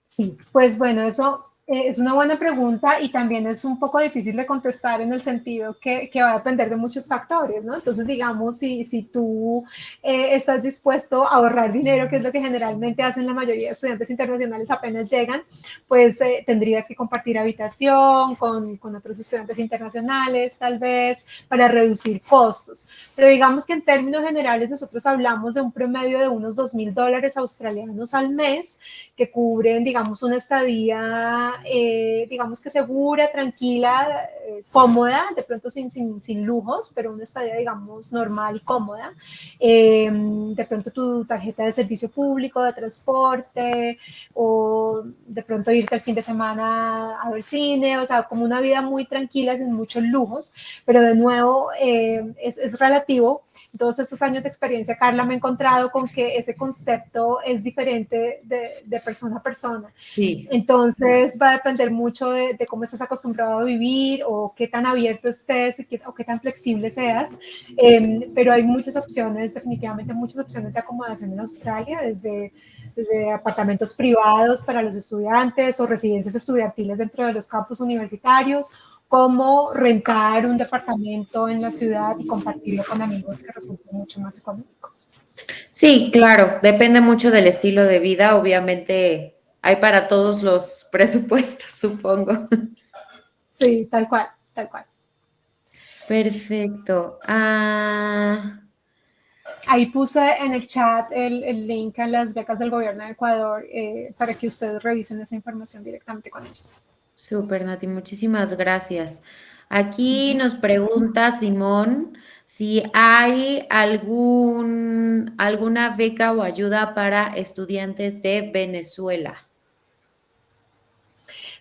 Sí, pues bueno, eso es una buena pregunta y también es un poco difícil de contestar en el sentido que va a depender de muchos factores, ¿no? Entonces, digamos, si tú estás dispuesto a ahorrar dinero, que es lo que generalmente hacen la mayoría de estudiantes internacionales apenas llegan, pues tendrías que compartir habitación con otros estudiantes internacionales, tal vez, para reducir costos. Pero digamos que en términos generales nosotros hablamos de un promedio de unos $2,000 australianos al mes que cubren, digamos, una estadía, digamos que segura, tranquila, cómoda, de pronto sin lujos, pero una estadía, digamos, normal y cómoda. De pronto tu tarjeta de servicio público, de transporte, o de pronto irte el fin de semana a ver cine, o sea, como una vida muy tranquila, sin muchos lujos, pero de nuevo es relativo. Todos estos años de experiencia, Carla, me he encontrado con que ese concepto es diferente de persona a persona. Sí. Entonces va a depender mucho de cómo estás acostumbrado a vivir o qué tan abierto estés o qué tan flexible seas. Pero hay muchas opciones, definitivamente muchas opciones de acomodación en Australia, desde apartamentos privados para los estudiantes o residencias estudiantiles dentro de los campus universitarios, como rentar un departamento en la ciudad y compartirlo con amigos, que resulta mucho más económico. Sí, claro, depende mucho del estilo de vida, obviamente hay para todos los presupuestos, supongo. Sí, tal cual, tal cual. Perfecto. Ahí puse en el chat el link a las becas del gobierno de Ecuador para que ustedes revisen esa información directamente con ellos. Súper, Nati, muchísimas gracias. Aquí nos pregunta Simón si hay alguna beca o ayuda para estudiantes de Venezuela.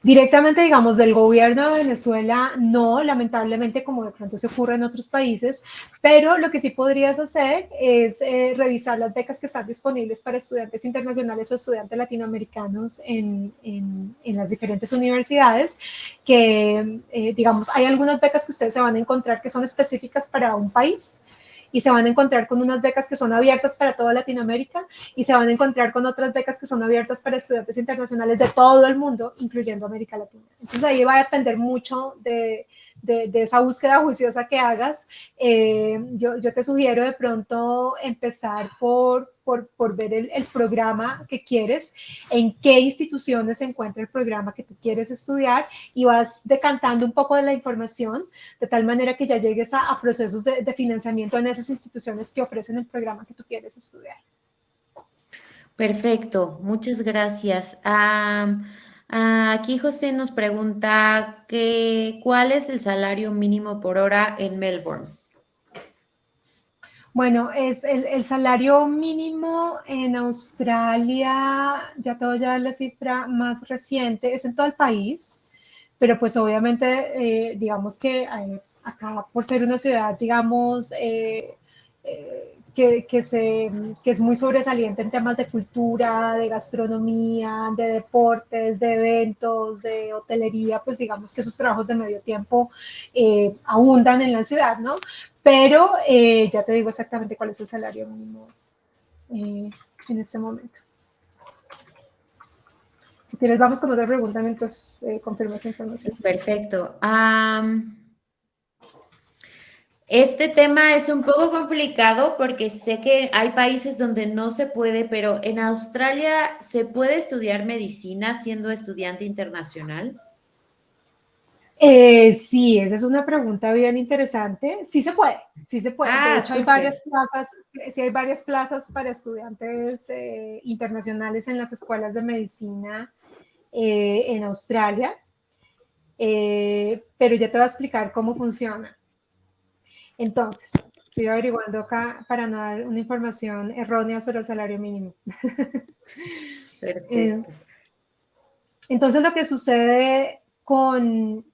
Directamente, digamos, del gobierno de Venezuela, no, lamentablemente, como de pronto se ocurre en otros países, pero lo que sí podrías hacer es revisar las becas que están disponibles para estudiantes internacionales o estudiantes latinoamericanos en las diferentes universidades, que, digamos, hay algunas becas que ustedes se van a encontrar que son específicas para un país, y se van a encontrar con unas becas que son abiertas para toda Latinoamérica y se van a encontrar con otras becas que son abiertas para estudiantes internacionales de todo el mundo, incluyendo América Latina. Entonces ahí va a depender mucho de esa búsqueda juiciosa que hagas. Yo te sugiero de pronto empezar por ver el programa que quieres, en qué instituciones se encuentra el programa que tú quieres estudiar y vas decantando un poco de la información de tal manera que ya llegues a procesos de financiamiento en esas instituciones que ofrecen el programa que tú quieres estudiar. Perfecto, muchas gracias. Aquí José nos pregunta ¿cuál es el salario mínimo por hora en Melbourne? Bueno, es el salario mínimo en Australia, ya te voy a dar la cifra más reciente, es en todo el país, pero pues obviamente digamos que acá por ser una ciudad, digamos, que es muy sobresaliente en temas de cultura, de gastronomía, de deportes, de eventos, de hotelería, pues digamos que esos trabajos de medio tiempo abundan en la ciudad, ¿no? Pero ya te digo exactamente cuál es el salario mínimo en este momento. Si quieres, vamos con otra pregunta mientras confirmo esa información. Perfecto. Este tema es un poco complicado porque sé que hay países donde no se puede, pero en Australia ¿se puede estudiar medicina siendo estudiante internacional? Sí, esa es una pregunta bien interesante. Sí se puede, sí se puede. De hecho, hay varias plazas, sí hay varias plazas para estudiantes internacionales en las escuelas de medicina en Australia, pero ya te voy a explicar cómo funciona. Entonces, estoy averiguando acá para no dar una información errónea sobre el salario mínimo. Perfecto. Entonces, lo que sucede con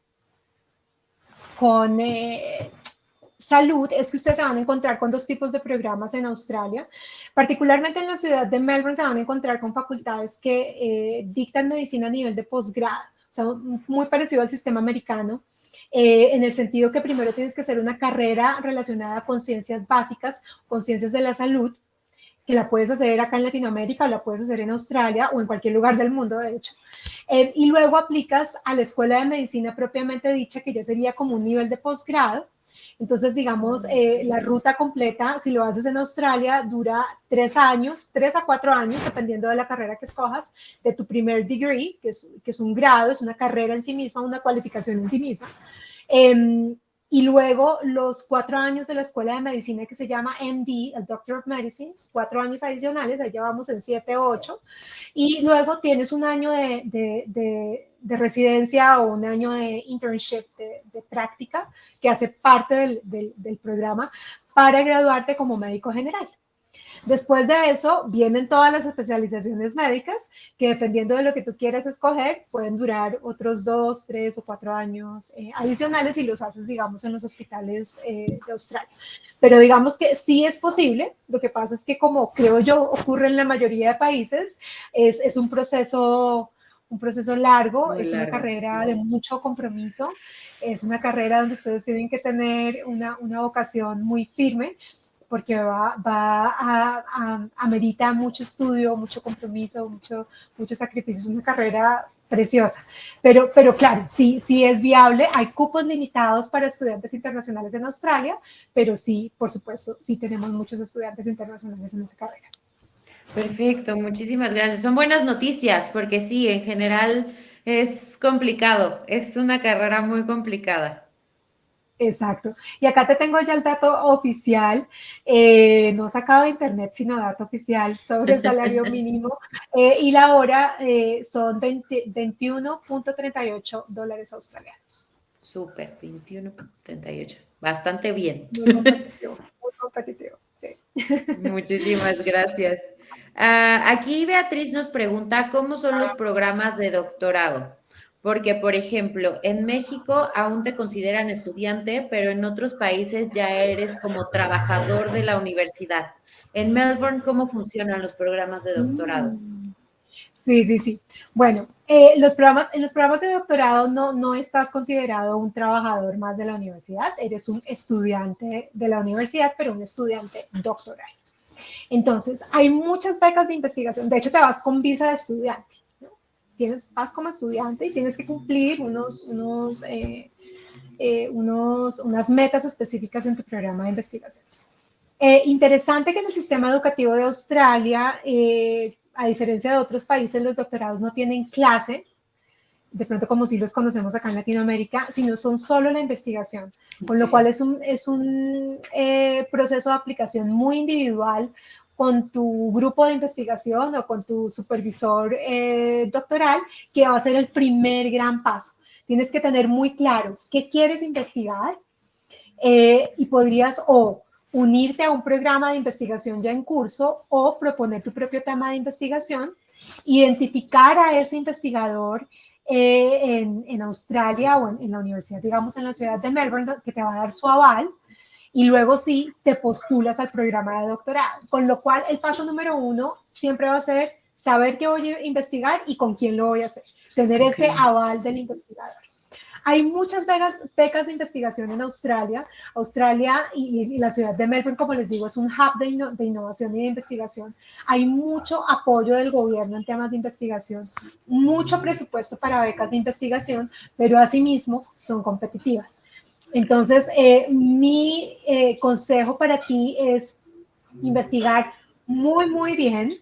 salud es que ustedes se van a encontrar con dos tipos de programas en Australia. Particularmente en la ciudad de Melbourne se van a encontrar con facultades que dictan medicina a nivel de posgrado, o sea, muy parecido al sistema americano, en el sentido que primero tienes que hacer una carrera relacionada con ciencias básicas, con ciencias de la salud, que la puedes hacer acá en Latinoamérica, o la puedes hacer en Australia o en cualquier lugar del mundo, de hecho. Y luego aplicas a la escuela de medicina propiamente dicha, que ya sería como un nivel de posgrado. Entonces, digamos, la ruta completa, si lo haces en Australia, dura 3 años, 3 a 4 años, dependiendo de la carrera que escojas, de tu primer degree, que es un grado, es una carrera en sí misma, una cualificación en sí misma. Y luego los 4 años de la escuela de medicina que se llama MD, el Doctor of Medicine, 4 años adicionales, ahí llevamos en 7 o 8. Y luego tienes un año de residencia o un año de internship, de práctica, que hace parte del programa para graduarte como médico general. Después de eso vienen todas las especializaciones médicas que dependiendo de lo que tú quieras escoger pueden durar otros 2, 3 o 4 años adicionales y los haces, digamos, en los hospitales de Australia. Pero digamos que sí es posible. Lo que pasa es que, como creo yo ocurre en la mayoría de países, es un proceso largo, muy es largo, una carrera de mucho compromiso, es una carrera donde ustedes tienen que tener una vocación muy firme, porque amerita mucho estudio, mucho compromiso, mucho sacrificio. Es una carrera preciosa, pero claro, sí es viable. Hay cupos limitados para estudiantes internacionales en Australia, pero sí, por supuesto, sí tenemos muchos estudiantes internacionales en esa carrera. Perfecto, muchísimas gracias. Son buenas noticias porque sí, en general es complicado, es una carrera muy complicada. Exacto. Y acá te tengo ya el dato oficial, no sacado de internet, sino dato oficial sobre el salario mínimo y la hora son 21.38 dólares australianos. Súper, 21.38. Bastante bien. Muy competitivo, muy competitivo. Sí. Muchísimas gracias. Aquí Beatriz nos pregunta, ¿cómo son los programas de doctorado? Porque, por ejemplo, en México aún te consideran estudiante, pero en otros países ya eres como trabajador de la universidad. En Melbourne, ¿cómo funcionan los programas de doctorado? Sí, sí, sí. Bueno, en los programas de doctorado no estás considerado un trabajador más de la universidad, eres un estudiante de la universidad, pero un estudiante doctoral. Entonces, hay muchas becas de investigación. De hecho, te vas con visa de estudiante, ¿no? Vas como estudiante y tienes que cumplir unas metas específicas en tu programa de investigación. Interesante que en el sistema educativo de Australia, a diferencia de otros países, los doctorados no tienen clase, de pronto como si los conocemos acá en Latinoamérica, sino son solo la investigación, con lo cual es un proceso de aplicación muy individual con tu grupo de investigación o con tu supervisor doctoral, que va a ser el primer gran paso. Tienes que tener muy claro qué quieres investigar y podrías unirte a un programa de investigación ya en curso o proponer tu propio tema de investigación, identificar a ese investigador en Australia o en la universidad, digamos en la ciudad de Melbourne, que te va a dar su aval, y luego sí te postulas al programa de doctorado, con lo cual el paso número 1 siempre va a ser saber qué voy a investigar y con quién lo voy a hacer, tener ese aval del investigador. Hay muchas becas de investigación en Australia. Australia y la ciudad de Melbourne, como les digo, es un hub de innovación y de investigación. Hay mucho apoyo del gobierno en temas de investigación, mucho presupuesto para becas de investigación, pero asimismo son competitivas. Entonces, mi consejo para ti es investigar muy, muy bien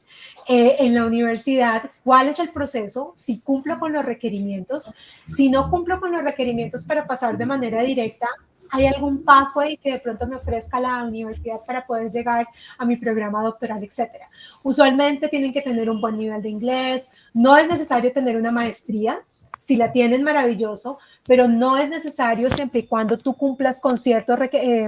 en la universidad cuál es el proceso, si cumplo con los requerimientos, si no cumplo con los requerimientos para pasar de manera directa, ¿hay algún pathway que de pronto me ofrezca la universidad para poder llegar a mi programa doctoral, etcétera? Usualmente tienen que tener un buen nivel de inglés, no es necesario tener una maestría, si la tienen maravilloso, pero no es necesario siempre y cuando tú cumplas con cierto,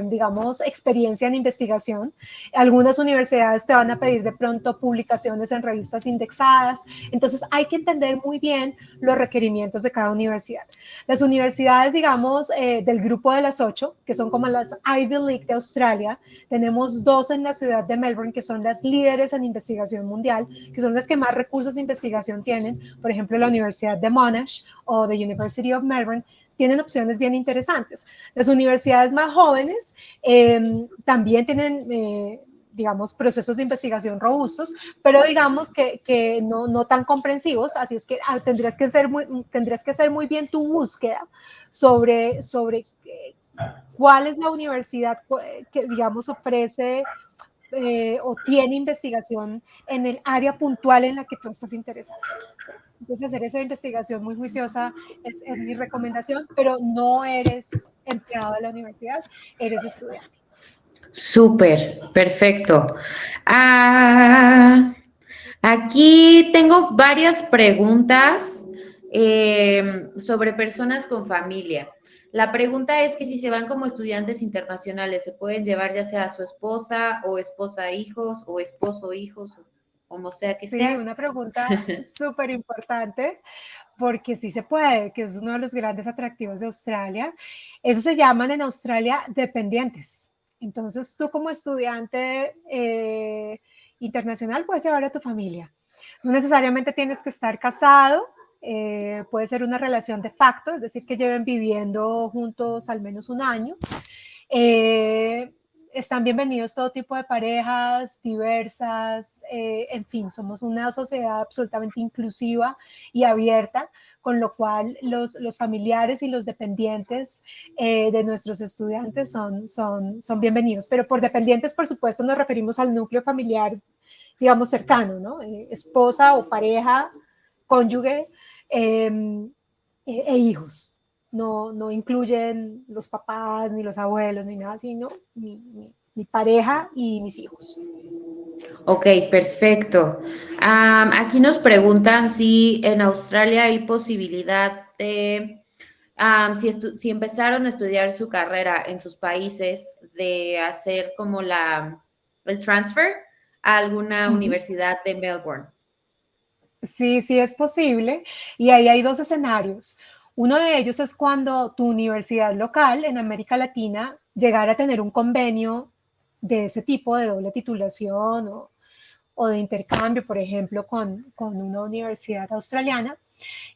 digamos, experiencia en investigación. Algunas universidades te van a pedir de pronto publicaciones en revistas indexadas, entonces hay que entender muy bien los requerimientos de cada universidad. Las universidades, digamos, del grupo de las 8, que son como las Ivy League de Australia, tenemos 2 en la ciudad de Melbourne, que son las líderes en investigación mundial, que son las que más recursos de investigación tienen, por ejemplo, la Universidad de Monash o the University of Melbourne, tienen opciones bien interesantes. Las universidades más jóvenes también tienen, digamos, procesos de investigación robustos, pero digamos que no tan comprensivos, así es que tendrías que hacer muy bien tu búsqueda sobre cuál es la universidad que, digamos, ofrece o tiene investigación en el área puntual en la que tú estás interesado. Entonces, hacer esa investigación muy juiciosa es mi recomendación, pero no eres empleado de la universidad, eres estudiante. Súper, perfecto. Aquí tengo varias preguntas sobre personas con familia. La pregunta es que si se van como estudiantes internacionales, ¿se pueden llevar ya sea a su esposa o esposa hijos o esposo hijos o como sea que sea? Sí, una pregunta súper importante, porque sí se puede, que es uno de los grandes atractivos de Australia. Eso se llaman en Australia dependientes. Entonces, tú como estudiante internacional puedes llevar a tu familia. No necesariamente tienes que estar casado, puede ser una relación de facto, es decir, que lleven viviendo juntos al menos un año. Están bienvenidos todo tipo de parejas diversas, en fin, somos una sociedad absolutamente inclusiva y abierta, con lo cual los familiares y los dependientes de nuestros estudiantes son bienvenidos. Pero por dependientes, por supuesto, nos referimos al núcleo familiar, digamos, cercano, ¿no? Esposa o pareja, cónyuge e hijos. no incluyen los papás, ni los abuelos, ni nada, sino mi pareja y mis hijos. Ok, perfecto. Aquí nos preguntan si en Australia hay posibilidad de, si empezaron a estudiar su carrera en sus países, de hacer como el transfer a alguna universidad de Melbourne. Sí, sí es posible. Y ahí hay dos escenarios. Uno de ellos es cuando tu universidad local en América Latina llegara a tener un convenio de ese tipo de doble titulación o de intercambio, por ejemplo, con una universidad australiana.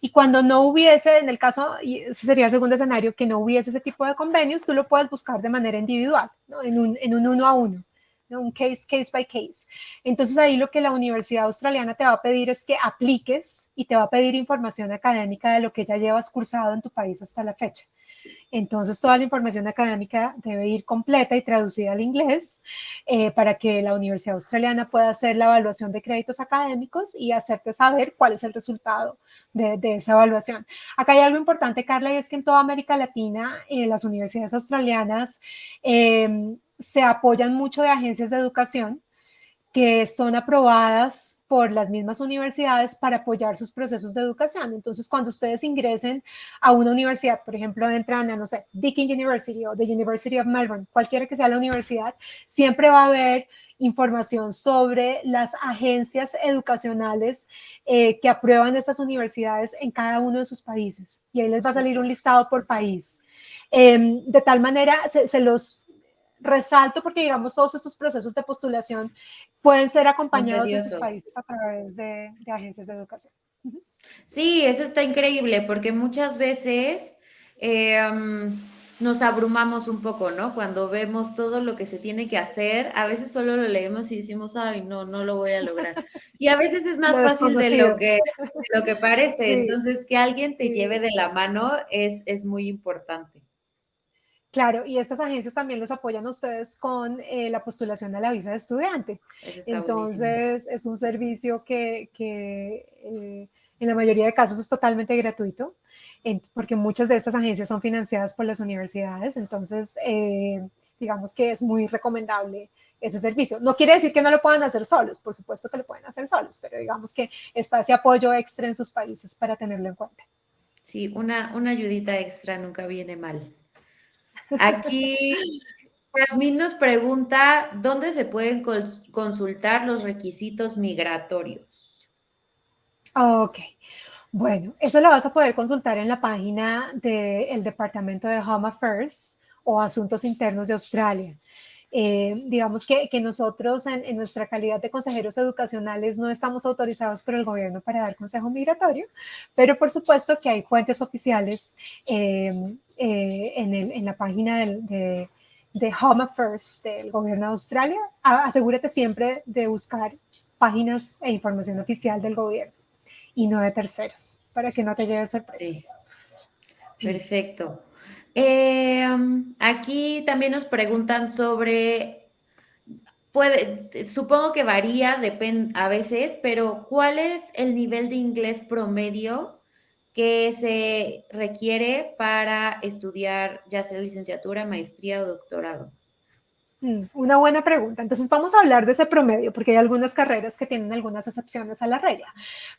Y cuando no hubiese, en el caso, y ese sería el segundo escenario, que no hubiese ese tipo de convenios, tú lo puedes buscar de manera individual, ¿no? en un uno a uno, ¿no? Un case by case. Entonces ahí lo que la Universidad Australiana te va a pedir es que apliques y te va a pedir información académica de lo que ya llevas cursado en tu país hasta la fecha. Entonces, toda la información académica debe ir completa y traducida al inglés para que la Universidad Australiana pueda hacer la evaluación de créditos académicos y hacerte saber cuál es el resultado de esa evaluación. Acá hay algo importante, Carla, y es que en toda América Latina las universidades australianas se apoyan mucho de agencias de educación que son aprobadas por las mismas universidades para apoyar sus procesos de educación. Entonces, cuando ustedes ingresen a una universidad, por ejemplo, entran a, no sé, Deakin University o the University of Melbourne, cualquiera que sea la universidad, siempre va a haber información sobre las agencias educacionales que aprueban estas universidades en cada uno de sus países. Y ahí les va a salir un listado por país. De tal manera, se los resalto porque, digamos, todos estos procesos de postulación pueden ser acompañados en sus países a través de agencias de educación. Sí, eso está increíble porque muchas veces nos abrumamos un poco, ¿no? Cuando vemos todo lo que se tiene que hacer, a veces solo lo leemos y decimos, ay, no lo voy a lograr. Y a veces es más fácil de lo que parece. Sí. Entonces, que alguien te lleve de la mano es muy importante. Claro, y estas agencias también los apoyan a ustedes con la postulación a la visa de estudiante. Entonces, buenísimo. Es un servicio que en la mayoría de casos es totalmente gratuito, porque muchas de estas agencias son financiadas por las universidades. Entonces, digamos que es muy recomendable ese servicio. No quiere decir que no lo puedan hacer solos, por supuesto que lo pueden hacer solos, pero digamos que está ese apoyo extra en sus países para tenerlo en cuenta. Sí, una ayudita extra nunca viene mal. Aquí Yasmín nos pregunta, ¿dónde se pueden consultar los requisitos migratorios? Ok, bueno, eso lo vas a poder consultar en la página del Departamento de Home Affairs o Asuntos Internos de Australia. Digamos que nosotros en nuestra calidad de consejeros educacionales no estamos autorizados por el gobierno para dar consejo migratorio, pero por supuesto que hay fuentes oficiales en la página de Home Affairs del gobierno de Australia. Asegúrate siempre de buscar páginas e información oficial del gobierno y no de terceros, para que no te lleves sorpresas. Sí. Perfecto. Aquí también nos preguntan sobre, supongo que varía, a veces, pero ¿cuál es el nivel de inglés promedio que se requiere para estudiar ya sea licenciatura, maestría o doctorado? Una buena pregunta. Entonces vamos a hablar de ese promedio, porque hay algunas carreras que tienen algunas excepciones a la regla.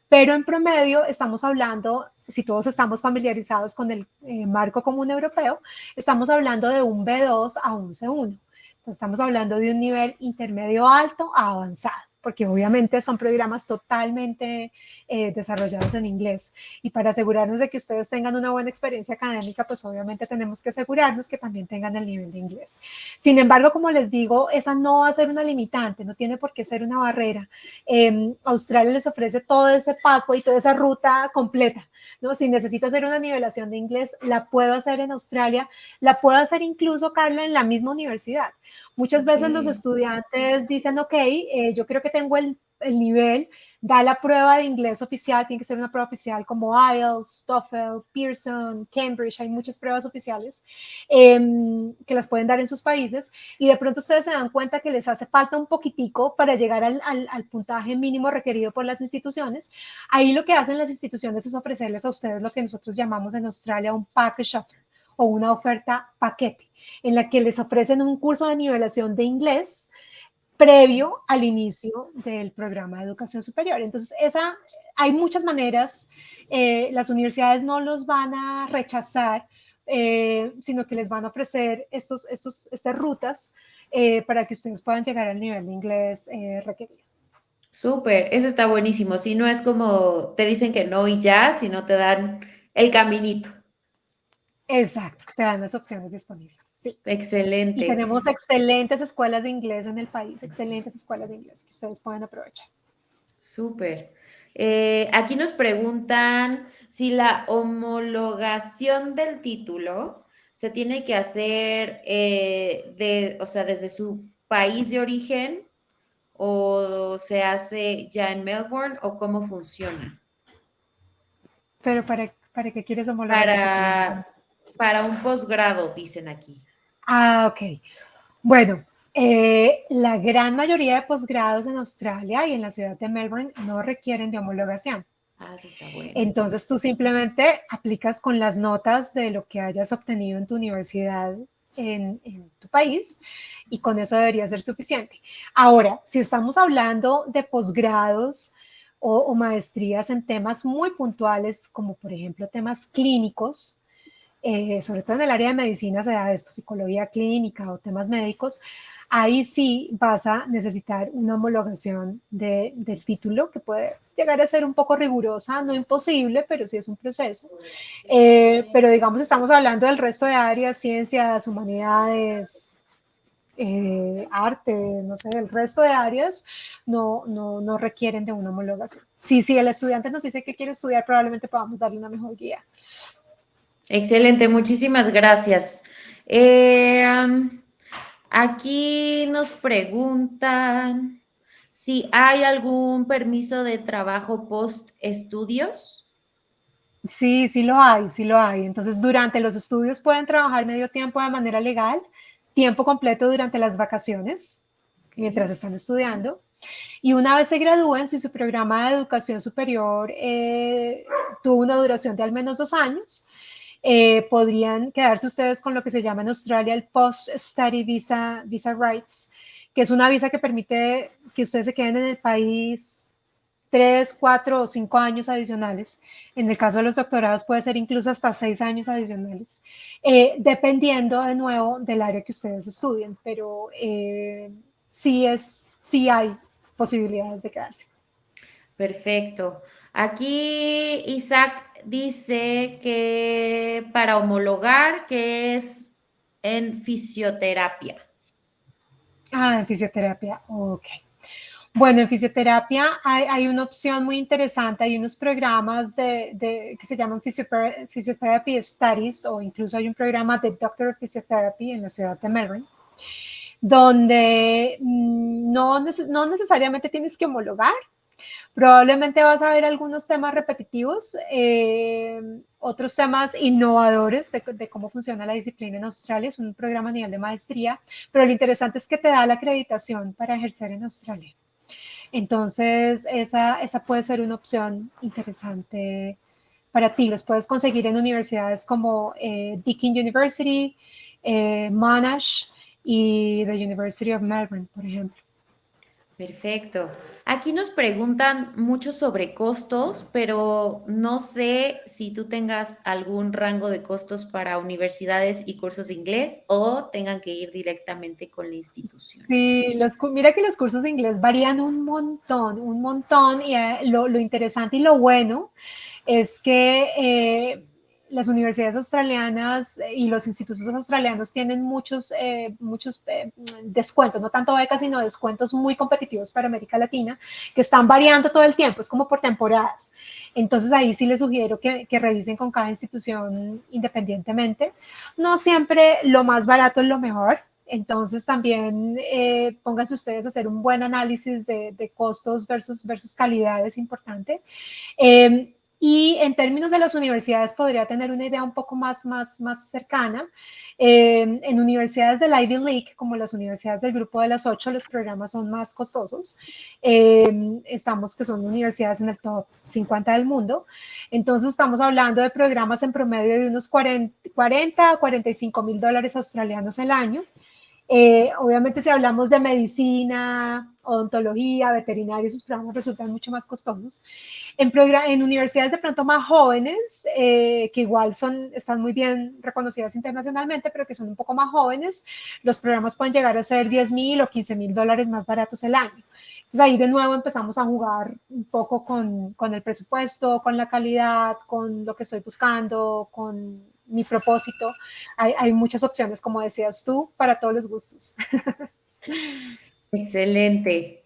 Pero en promedio estamos hablando, si todos estamos familiarizados con el marco común europeo, estamos hablando de un B2 a un C1. Entonces estamos hablando de un nivel intermedio alto a avanzado, porque obviamente son programas totalmente desarrollados en inglés. Y para asegurarnos de que ustedes tengan una buena experiencia académica, pues obviamente tenemos que asegurarnos que también tengan el nivel de inglés. Sin embargo, como les digo, esa no va a ser una limitante, no tiene por qué ser una barrera. Australia les ofrece todo ese pathway, toda esa ruta completa, ¿no? Si necesito hacer una nivelación de inglés, la puedo hacer en Australia, la puedo hacer incluso, Carla, en la misma universidad. Muchas veces los estudiantes dicen, ok, yo creo que tengo el el nivel, da la prueba de inglés oficial, tiene que ser una prueba oficial como IELTS, TOEFL, Pearson, Cambridge, hay muchas pruebas oficiales que las pueden dar en sus países, y de pronto ustedes se dan cuenta que les hace falta un poquitico para llegar al puntaje mínimo requerido por las instituciones. Ahí lo que hacen las instituciones es ofrecerles a ustedes lo que nosotros llamamos en Australia un package offer, o una oferta paquete, en la que les ofrecen un curso de nivelación de inglés previo al inicio del programa de educación superior. Entonces, hay muchas maneras, las universidades no los van a rechazar, sino que les van a ofrecer estas rutas para que ustedes puedan llegar al nivel de inglés requerido. Súper, eso está buenísimo. Si no es como te dicen que no y ya, sino te dan el caminito. Exacto, te dan las opciones disponibles. Sí. Excelente. Y tenemos excelentes escuelas de inglés en el país, excelentes escuelas de inglés que ustedes pueden aprovechar. Súper. Aquí nos preguntan si la homologación del título se tiene que hacer desde su país de origen o se hace ya en Melbourne o cómo funciona. Pero ¿para qué quieres homologar? Para un posgrado, dicen aquí. Ok. Bueno, la gran mayoría de posgrados en Australia y en la ciudad de Melbourne no requieren de homologación. Eso está bueno. Entonces tú simplemente aplicas con las notas de lo que hayas obtenido en tu universidad en tu país y con eso debería ser suficiente. Ahora, si estamos hablando de posgrados o maestrías en temas muy puntuales, como por ejemplo temas clínicos, sobre todo en el área de medicina se da esto, psicología clínica o temas médicos, ahí sí vas a necesitar una homologación del título que puede llegar a ser un poco rigurosa, no imposible, pero sí es un proceso. Pero digamos, estamos hablando del resto de áreas, ciencias, humanidades, arte, no sé, el resto de áreas no requieren de una homologación. Si el estudiante nos dice que quiere estudiar, probablemente podamos darle una mejor guía. Excelente, muchísimas gracias. Aquí nos preguntan si hay algún permiso de trabajo post estudios. Sí, sí lo hay. Entonces, durante los estudios pueden trabajar medio tiempo de manera legal, tiempo completo durante las vacaciones, mientras están estudiando. Y una vez se gradúen, si su programa de educación superior tuvo una duración de al menos 2 años, podrían quedarse ustedes con lo que se llama en Australia el Post-Study Visa Rights, que es una visa que permite que ustedes se queden en el país 3, 4 o 5 años adicionales. En el caso de los doctorados puede ser incluso hasta 6 años adicionales, dependiendo de nuevo del área que ustedes estudien, pero sí hay posibilidades de quedarse. Perfecto. Aquí Isaac dice que para homologar, que es en fisioterapia. En fisioterapia, ok. Bueno, en fisioterapia hay una opción muy interesante, hay unos programas que se llaman Physiotherapy Studies, o incluso hay un programa de Doctor of Physiotherapy en la ciudad de Melbourne, donde no necesariamente tienes que homologar. Probablemente vas a ver algunos temas repetitivos, otros temas innovadores de cómo funciona la disciplina en Australia. Es un programa a nivel de maestría, pero lo interesante es que te da la acreditación para ejercer en Australia. Entonces, esa puede ser una opción interesante para ti. Los puedes conseguir en universidades como Deakin University, Monash y the University of Melbourne, por ejemplo. Perfecto. Aquí nos preguntan mucho sobre costos, pero no sé si tú tengas algún rango de costos para universidades y cursos de inglés o tengan que ir directamente con la institución. Sí, mira que los cursos de inglés varían un montón, y lo interesante y lo bueno es que las universidades australianas y los institutos australianos tienen muchos descuentos, no tanto becas, sino descuentos muy competitivos para América Latina, que están variando todo el tiempo, es como por temporadas. Entonces ahí sí les sugiero que revisen con cada institución independientemente. No siempre lo más barato es lo mejor. Entonces también pónganse ustedes a hacer un buen análisis de costos versus calidad, es importante. Y en términos de las universidades, podría tener una idea un poco más cercana. En universidades del Ivy League, como las universidades del Grupo de las 8, los programas son más costosos. Estamos que son universidades en el top 50 del mundo. Entonces, estamos hablando de programas en promedio de unos 40 a 45 mil dólares australianos al año. Obviamente, si hablamos de medicina, odontología, veterinaria, esos programas resultan mucho más costosos. En universidades de pronto más jóvenes, que igual están muy bien reconocidas internacionalmente, pero que son un poco más jóvenes, los programas pueden llegar a ser 10 mil o 15 mil dólares más baratos el año. Entonces ahí de nuevo empezamos a jugar un poco con el presupuesto, con la calidad, con lo que estoy buscando, con mi propósito. Hay muchas opciones, como decías tú, para todos los gustos. Excelente.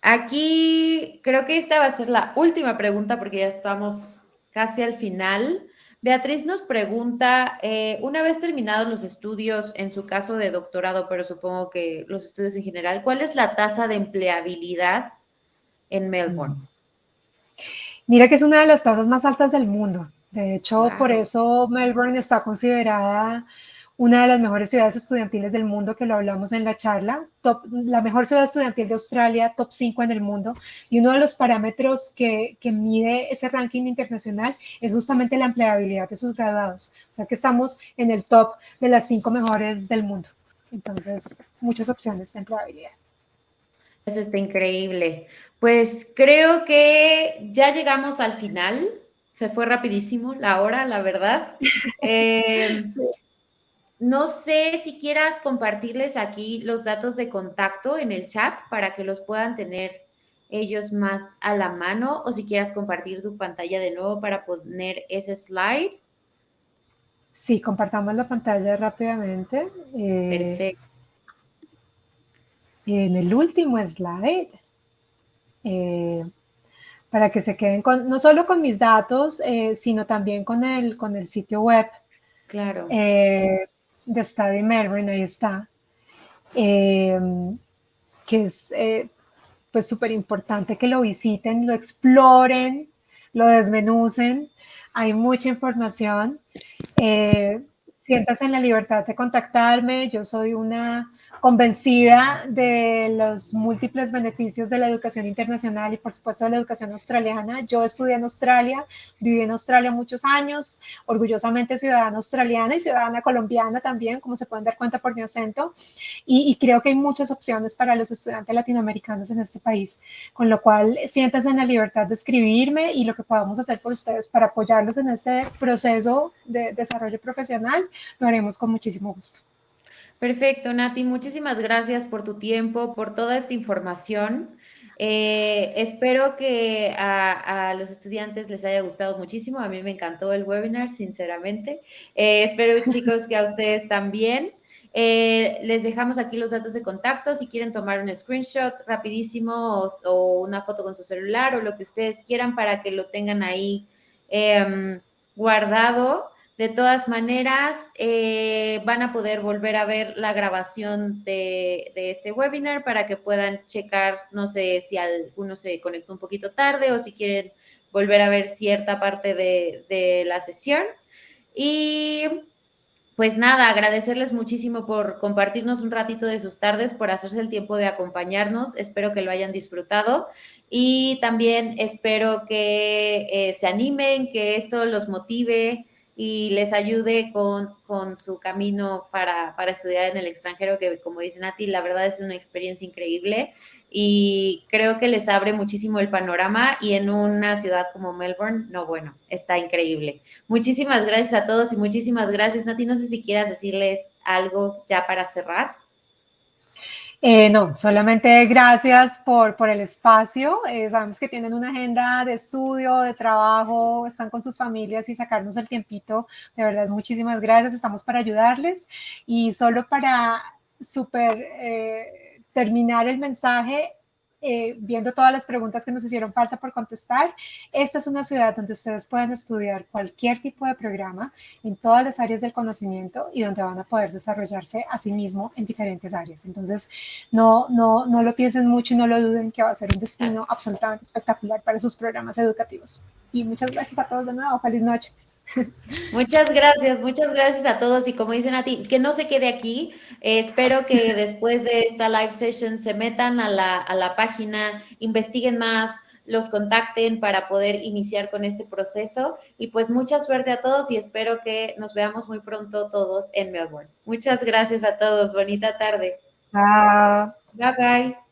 Aquí creo que esta va a ser la última pregunta porque ya estamos casi al final. Beatriz nos pregunta, una vez terminados los estudios, en su caso de doctorado, pero supongo que los estudios en general, ¿cuál es la tasa de empleabilidad en Melbourne? Mira que es una de las tasas más altas del mundo. De hecho, Wow. Por eso Melbourne está considerada una de las mejores ciudades estudiantiles del mundo, que lo hablamos en la charla, la mejor ciudad estudiantil de Australia, top 5 en el mundo, y uno de los parámetros que mide ese ranking internacional es justamente la empleabilidad de sus graduados. O sea que estamos en el top de las 5 mejores del mundo. Entonces, muchas opciones de empleabilidad. Eso está increíble. Pues creo que ya llegamos al final. Se fue rapidísimo la hora, la verdad. Sí. No sé si quieras compartirles aquí los datos de contacto en el chat para que los puedan tener ellos más a la mano, o si quieras compartir tu pantalla de nuevo para poner ese slide. Sí, compartamos la pantalla rápidamente. Perfecto. En el último slide, para que se queden no solo con mis datos, sino también con el sitio web. Claro. De Study Melbourne, ahí está. Que es pues súper importante que lo visiten, lo exploren, lo desmenucen. Hay mucha información. Siéntase en la libertad de contactarme. Yo soy una convencida de los múltiples beneficios de la educación internacional y, por supuesto, de la educación australiana. Yo estudié en Australia, viví en Australia muchos años, orgullosamente ciudadana australiana y ciudadana colombiana también, como se pueden dar cuenta por mi acento, y creo que hay muchas opciones para los estudiantes latinoamericanos en este país, con lo cual siéntanse en la libertad de escribirme, y lo que podamos hacer por ustedes para apoyarlos en este proceso de desarrollo profesional, lo haremos con muchísimo gusto. Perfecto, Nati, muchísimas gracias por tu tiempo, por toda esta información. Espero que a los estudiantes les haya gustado muchísimo. A mí me encantó el webinar, sinceramente. Espero, chicos, que a ustedes también. Les dejamos aquí los datos de contacto. Si quieren tomar un screenshot rapidísimo o una foto con su celular o lo que ustedes quieran para que lo tengan ahí guardado. De todas maneras, van a poder volver a ver la grabación de este webinar para que puedan checar, no sé si alguno se conectó un poquito tarde o si quieren volver a ver cierta parte de la sesión. Y pues nada, agradecerles muchísimo por compartirnos un ratito de sus tardes, por hacerse el tiempo de acompañarnos. Espero que lo hayan disfrutado y también espero que se animen, que esto los motive y les ayude con su camino para estudiar en el extranjero, que como dice Nati, la verdad es una experiencia increíble y creo que les abre muchísimo el panorama, y en una ciudad como Melbourne, no, bueno, está increíble. Muchísimas gracias a todos y muchísimas gracias, Nati. No sé si quieras decirles algo ya para cerrar. No, solamente gracias por el espacio. Sabemos que tienen una agenda de estudio, de trabajo, están con sus familias, y sacarnos el tiempito, de verdad, muchísimas gracias. Estamos para ayudarles. Y solo para terminar el mensaje, viendo todas las preguntas que nos hicieron falta por contestar, esta es una ciudad donde ustedes pueden estudiar cualquier tipo de programa en todas las áreas del conocimiento y donde van a poder desarrollarse a sí mismo en diferentes áreas. Entonces, no lo piensen mucho y no lo duden, que va a ser un destino absolutamente espectacular para sus programas educativos. Y muchas gracias a todos de nuevo. Feliz noche. Muchas gracias a todos y como dicen a ti, que no se quede aquí, espero que después de esta live session se metan a la página, investiguen más, los contacten para poder iniciar con este proceso y pues mucha suerte a todos y espero que nos veamos muy pronto todos en Melbourne. Muchas gracias a todos, bonita tarde. Bye Bye.